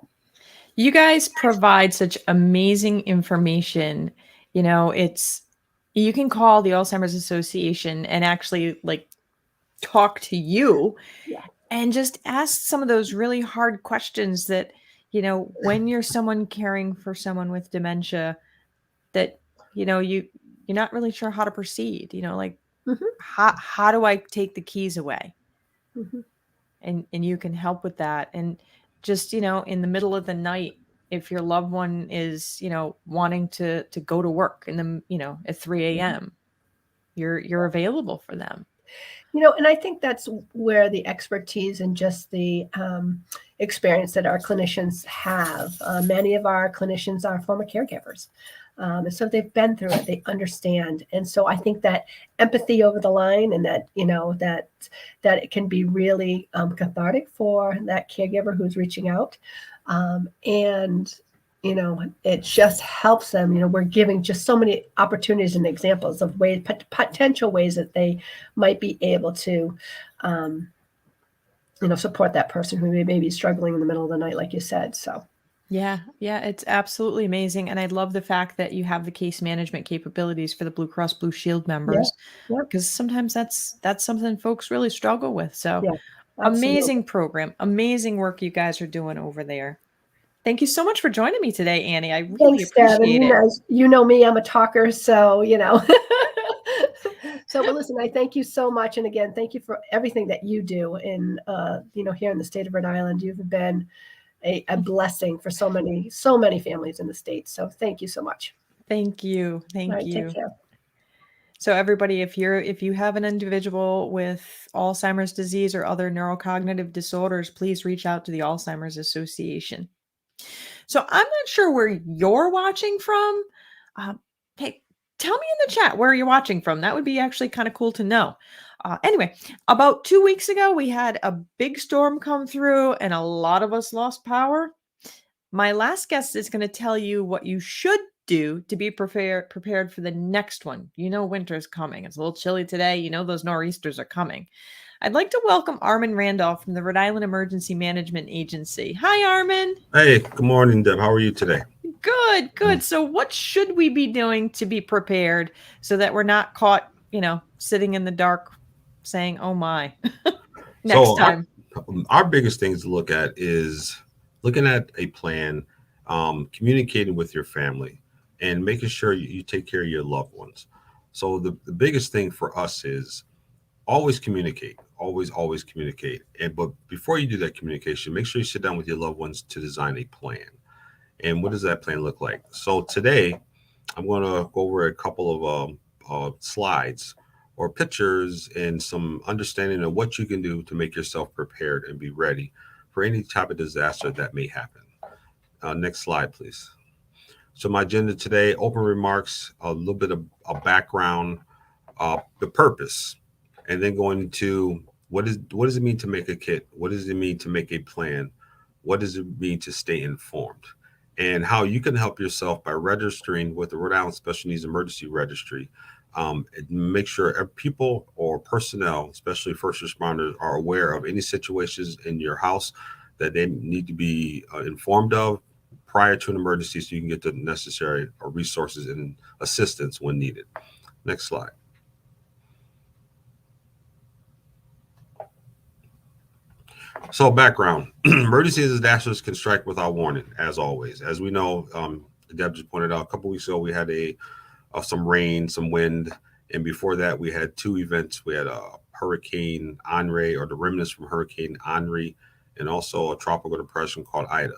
You guys provide such amazing information. You can call the Alzheimer's Association and actually talk to you and just ask some of those really hard questions that, when you're someone caring for someone with dementia, that, you're not really sure how to proceed, how do I take the keys away? Mm-hmm. And you can help with that. And just, in the middle of the night, if your loved one is, wanting to go to work at 3 a.m., you're available for them. And I think that's where the expertise and just the experience that our clinicians have. Many of our clinicians are former caregivers. And so they've been through it, they understand. And so I think that empathy over the line and that, that it can be really cathartic for that caregiver who's reaching out. It just helps them. We're giving just so many opportunities and examples of potential ways that they might be able to, support that person who may be struggling in the middle of the night, like you said. So. Yeah, it's absolutely amazing. And I love the fact that you have the case management capabilities for the Blue Cross Blue Shield members, because sometimes that's something folks really struggle with. So amazing program, amazing work you guys are doing over there. Thank you so much for joining me today, Annie. I really appreciate it. You know me, I'm a talker, so, but listen, I thank you so much. And again, thank you for everything that you do in, here in the state of Rhode Island. You've been a blessing for so many families in the state. So thank you so much. Thank you. Thank you. Take care. So everybody, if you have an individual with Alzheimer's disease or other neurocognitive disorders, please reach out to the Alzheimer's Association. So I'm not sure where you're watching from. Hey, tell me in the chat where you're watching from. That would be actually kind of cool to know. Anyway, about 2 weeks ago, we had a big storm come through and a lot of us lost power. My last guest is going to tell you what you should do to be prepared for the next one. Winter is coming. It's a little chilly today. Those nor'easters are coming. I'd like to welcome Armand Randolph from the Rhode Island Emergency Management Agency. Hi, Armand. Hey, good morning, Deb. How are you today? Good. So what should we be doing to be prepared so that we're not caught, sitting in the dark saying, oh my, next time? Our biggest things to look at is looking at a plan, communicating with your family, and making sure you take care of your loved ones. So the biggest thing for us is always communicate, always communicate. But before you do that communication, make sure you sit down with your loved ones to design a plan. And what does that plan look like? So today, I'm going to go over a couple of slides or pictures and some understanding of what you can do to make yourself prepared and be ready for any type of disaster that may happen. Next slide, please. So my agenda today, open remarks, a little bit of a background, the purpose, and then going into what does it mean to make a kit? What does it mean to make a plan? What does it mean to stay informed? And how you can help yourself by registering with the Rhode Island Special Needs Emergency Registry. Make sure people or personnel, especially first responders, are aware of any situations in your house that they need to be informed of prior to an emergency, so you can get the necessary resources and assistance when needed. Next slide. So background, emergency disasters can strike without warning, as always. As we know, Deb just pointed out a couple weeks ago, we had some rain, some wind. And before that, we had two events. We had a Hurricane Henri, or the remnants from Hurricane Henri, and also a tropical depression called Ida.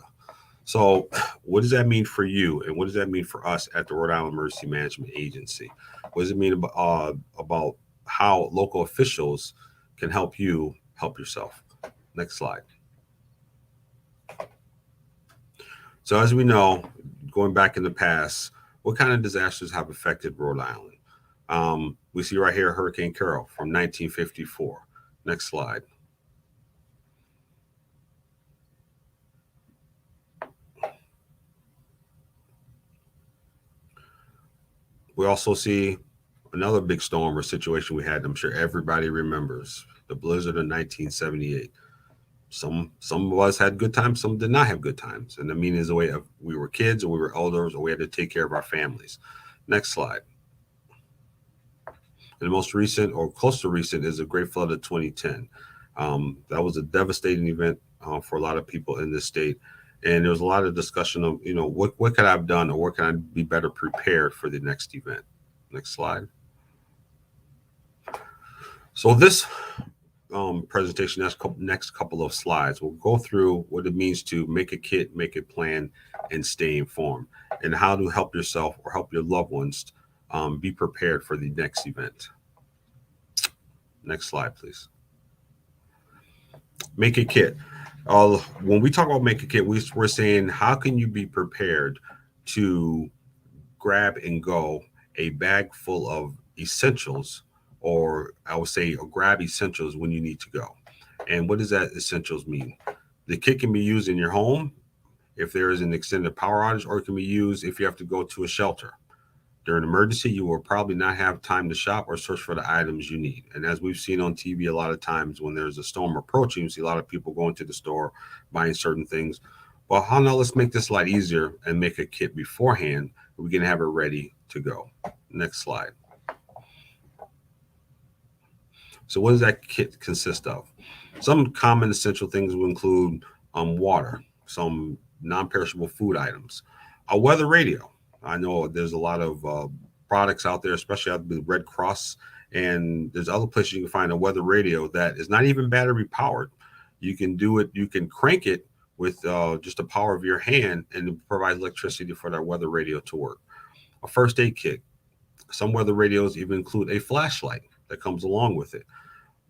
So what does that mean for you? And what does that mean for us at the Rhode Island Emergency Management Agency? What does it mean about how local officials can help you help yourself? Next slide. So as we know, going back in the past, what kind of disasters have affected Rhode Island? We see right here Hurricane Carol from 1954. Next slide. We also see another big storm or situation we had. I'm sure everybody remembers the blizzard of 1978. Some of us had good times, some did not have good times. And I mean, is a way of we were kids or we were elders or we had to take care of our families. Next slide. And the most recent or close to recent is the Great Flood of 2010. That was a devastating event for a lot of people in this state. And there was a lot of discussion of, what could I have done or what can I be better prepared for the next event? Next slide. So this presentation, next couple of slides, we'll go through what it means to make a kit, make a plan, and stay informed, and how to help yourself or help your loved ones be prepared for the next event. Next slide, please. Make a kit. When we talk about make a kit, we're saying how can you be prepared to grab and go a bag full of essentials, or I would say grab essentials when you need to go. And what does that essentials mean? The kit can be used in your home if there is an extended power outage, or it can be used if you have to go to a shelter. During an emergency, you will probably not have time to shop or search for the items you need. And as we've seen on TV a lot of times, when there's a storm approaching, you see a lot of people going to the store, buying certain things. Well, now let's make this a lot easier and make a kit beforehand. We can have it ready to go. Next slide. So what does that kit consist of? Some common essential things will include water, some non-perishable food items, a weather radio. I know there's a lot of products out there, especially out the Red Cross, and there's other places you can find a weather radio that is not even battery powered. You can do it, you can crank it with just the power of your hand, and it provides electricity for that weather radio to work. A first aid kit. Some weather radios even include a flashlight that comes along with it.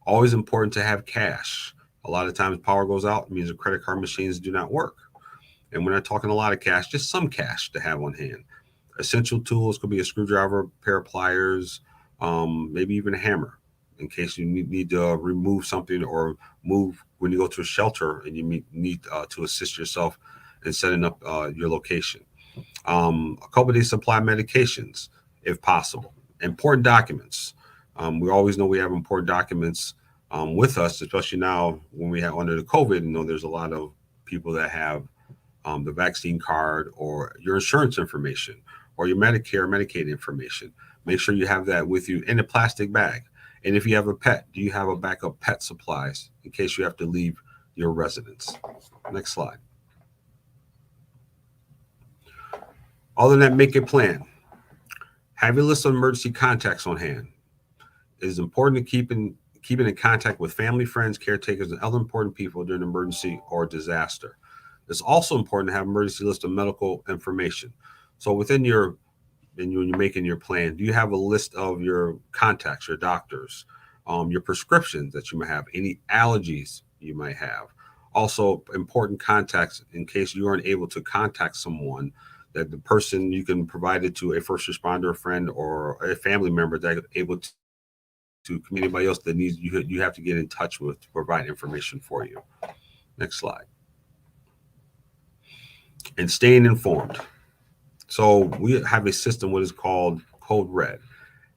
Always important to have cash. A lot of times power goes out, it means the credit card machines do not work. And we're not talking a lot of cash, just some cash to have on hand. Essential tools could be a screwdriver, pair of pliers, maybe even a hammer in case you need to remove something or move when you go to a shelter and you need to assist yourself in setting up your location. A couple of these supply medications, if possible. Important documents. We always know we have important documents with us, especially now when we have under the COVID. There's a lot of people that have the vaccine card or your insurance information or your Medicare, Medicaid information. Make sure you have that with you in a plastic bag. And if you have a pet, do you have a backup pet supplies in case you have to leave your residence? Next slide. Other than that, make a plan. Have a list of emergency contacts on hand. It is important to keep in contact with family, friends, caretakers, and other important people during an emergency or disaster. It's also important to have an emergency list of medical information. So when you're making your plan, do you have a list of your contacts, your doctors, your prescriptions that you might have, any allergies you might have? Also important contacts in case you aren't able to contact someone, that the person you can provide it to a first responder, friend, or a family member that is able to anybody else that needs you have to get in touch with to provide information for you. Next slide. And staying informed. So we have a system what is called Code Red.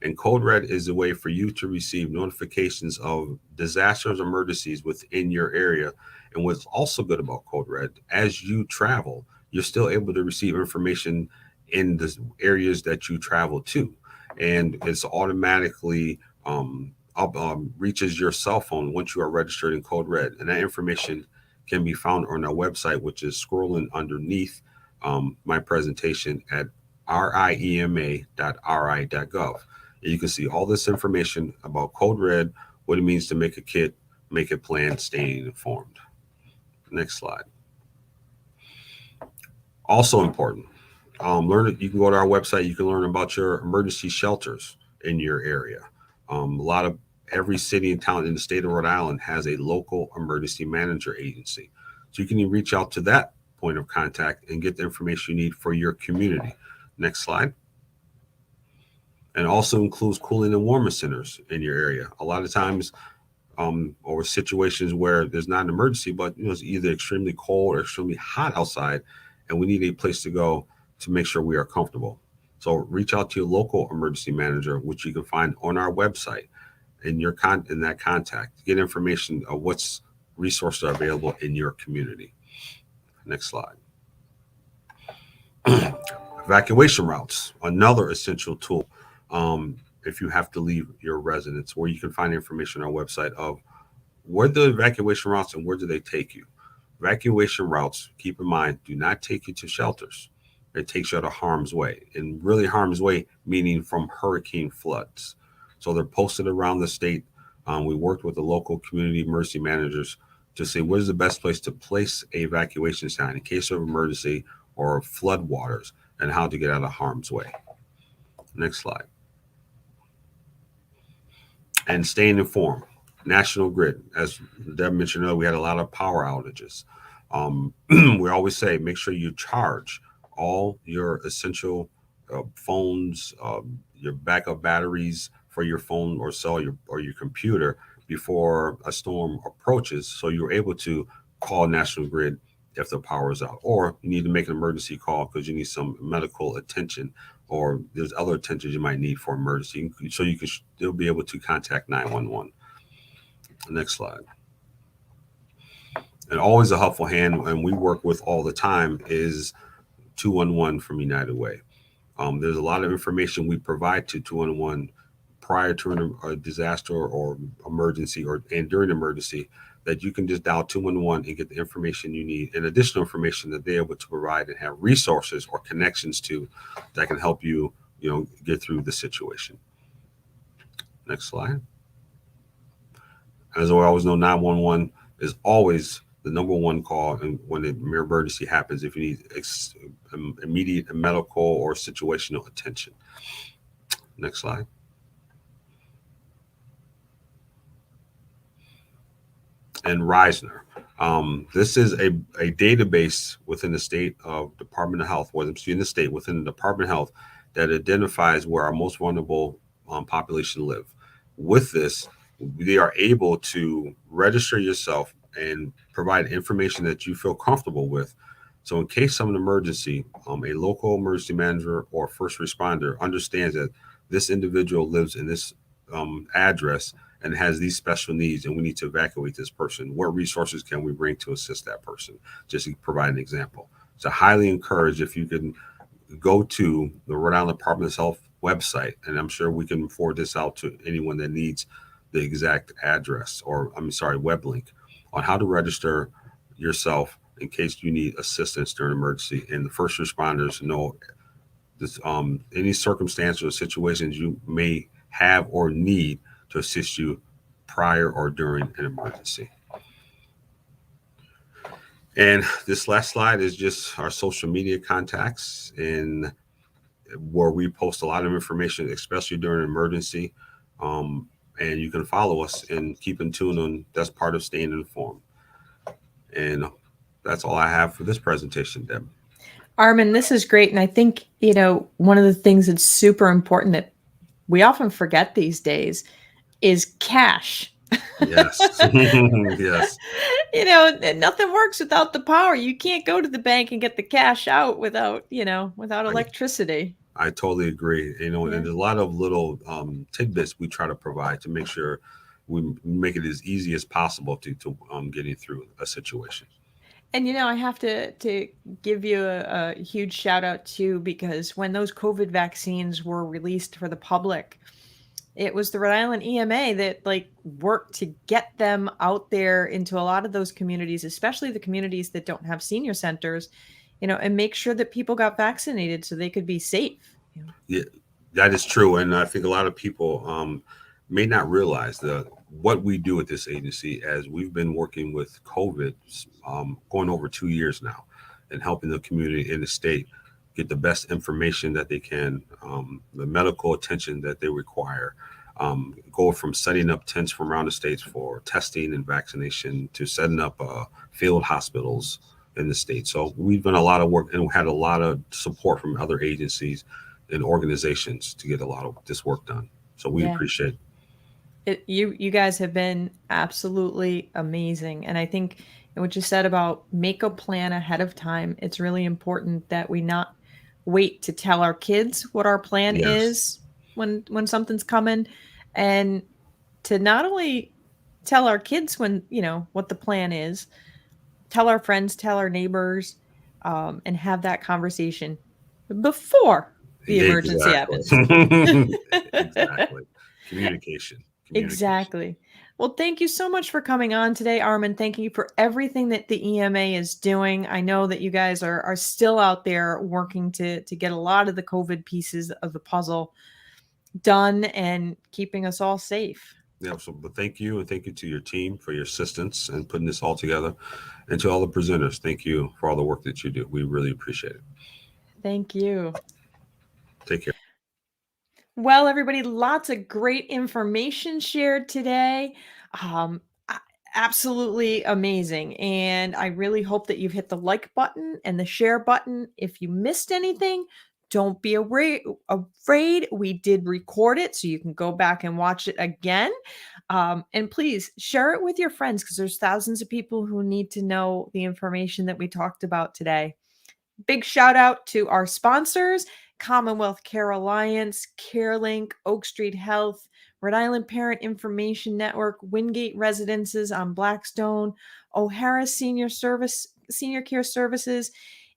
And Code Red is a way for you to receive notifications of disasters, emergencies within your area. And what's also good about Code Red, as you travel, you're still able to receive information in the areas that you travel to. And it's automatically reaches your cell phone once you are registered in code red, and that information can be found on our website, which is scrolling underneath my presentation at riema.ri.gov. You can see all this information about code red, what it means to make a kit, make a plan, staying informed. Next slide. Also important, you can go to our website, you can learn about your emergency shelters in your area. Every city and town in the state of Rhode Island has a local emergency manager agency. So you can reach out to that point of contact and get the information you need for your community. Next slide. And also includes cooling and warming centers in your area. A lot of times, or situations where there's not an emergency, but it's either extremely cold or extremely hot outside, and we need a place to go to make sure we are comfortable. So reach out to your local emergency manager, which you can find on our website in that contact to get information of what's resources are available in your community. Next slide. Evacuation routes, another essential tool. If you have to leave your residence, where you can find information on our website of where the evacuation routes and where do they take you. Evacuation routes, keep in mind, do not take you to shelters. It takes you out of harm's way, and really harm's way meaning from hurricane floods. So they're posted around the state. We worked with the local community emergency managers to say what is the best place to place a evacuation sign in case of emergency or flood waters, and how to get out of harm's way. Next slide. And staying informed. National grid, as Deb mentioned earlier, we had a lot of power outages. We always say make sure you charge all your essential phones, your backup batteries for your phone or cell or your computer before a storm approaches, so you're able to call National Grid if the power is out, or you need to make an emergency call because you need some medical attention, or there's other attention you might need for emergency, so you can still be able to contact 911. Next slide. And always a helpful hand, and we work with all the time, is 211 from United Way. There's a lot of information we provide to 211 prior to a disaster or emergency, and during emergency, that you can just dial 211 and get the information you need and additional information that they're able to provide and have resources or connections to that can help you, get through the situation. Next slide. As we always know, 911 is always the number one call, and when an emergency happens, if you need immediate medical or situational attention. Next slide. And Reisner. This is a database within the state of Department of Health, within the Department of Health, that identifies where our most vulnerable population live. With this, they are able to register yourself and provide information that you feel comfortable with. So in case of an emergency, a local emergency manager or first responder understands that this individual lives in this address and has these special needs, and we need to evacuate this person. What resources can we bring to assist that person? Just to provide an example. So highly encourage if you can go to the Rhode Island Department of Health website, and I'm sure we can forward this out to anyone that needs the exact address, web link on how to register yourself in case you need assistance during emergency. And the first responders know this, any circumstance or situations you may have or need to assist you prior or during an emergency. And this last slide is just our social media contacts, and where we post a lot of information, especially during an emergency. And you can follow us and keep in tune on, that's part of staying informed. And that's all I have for this presentation, Deb. Armand, this is great. And I think, one of the things that's super important that we often forget these days is cash. Yes. Yes. Nothing works without the power. You can't go to the bank and get the cash out without electricity. I totally agree. And there's a lot of little tidbits we try to provide to make sure we make it as easy as possible to getting through a situation. And, I have to give you a huge shout out too, because when those COVID vaccines were released for the public, It was the Rhode Island EMA that like worked to get them out there into a lot of those communities, especially the communities that don't have senior centers, and make sure that people got vaccinated so they could be safe. Yeah, that is true. And I think a lot of people may not realize what we do at this agency, as we've been working with COVID going over 2 years now, and helping the community in the state get the best information that they can, the medical attention that they require, go from setting up tents from around the states for testing and vaccination to setting up field hospitals in the state. So we've done a lot of work and had a lot of support from other agencies and organizations to get a lot of this work done. So we appreciate it. You guys have been absolutely amazing. And I think what you said about make a plan ahead of time, it's really important that we not wait to tell our kids what our plan is when something's coming, and to not only tell our kids when, what the plan is, tell our friends, tell our neighbors, and have that conversation before the emergency happens. Exactly. Communication. Exactly. Well, thank you so much for coming on today, Armand. Thank you for everything that the EMA is doing. I know that you guys are still out there working to get a lot of the COVID pieces of the puzzle done and keeping us all safe. Yeah, but thank you, and thank you to your team for your assistance and putting this all together, and to all the presenters, thank you for all the work that you do. We really appreciate it. Thank you. Take care. Well, everybody, lots of great information shared today. Absolutely amazing. And I really hope that you've hit the like button and the share button. If you missed anything, don't be afraid. We did record it, so you can go back and watch it again. And please share it with your friends, because there's thousands of people who need to know the information that we talked about today. Big shout out to our sponsors: Commonwealth Care Alliance, Carelink, Oak Street Health, Rhode Island Parent Information Network, Wingate Residences on Blackstone, O'Hara Senior Care Services,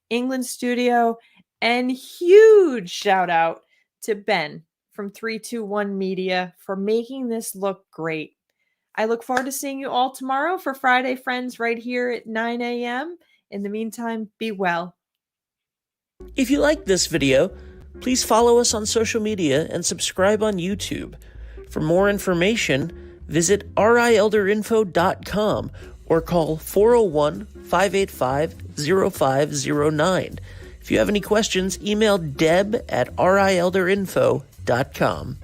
England Studio, and huge shout out to Ben from 321 Media for making this look great. I look forward to seeing you all tomorrow for Friday Friends right here at 9 a.m. In the meantime, be well. If you liked this video, please follow us on social media and subscribe on YouTube. For more information, visit rielderinfo.com or call 401-585-0509. If you have any questions, email deb@rielderinfo.com.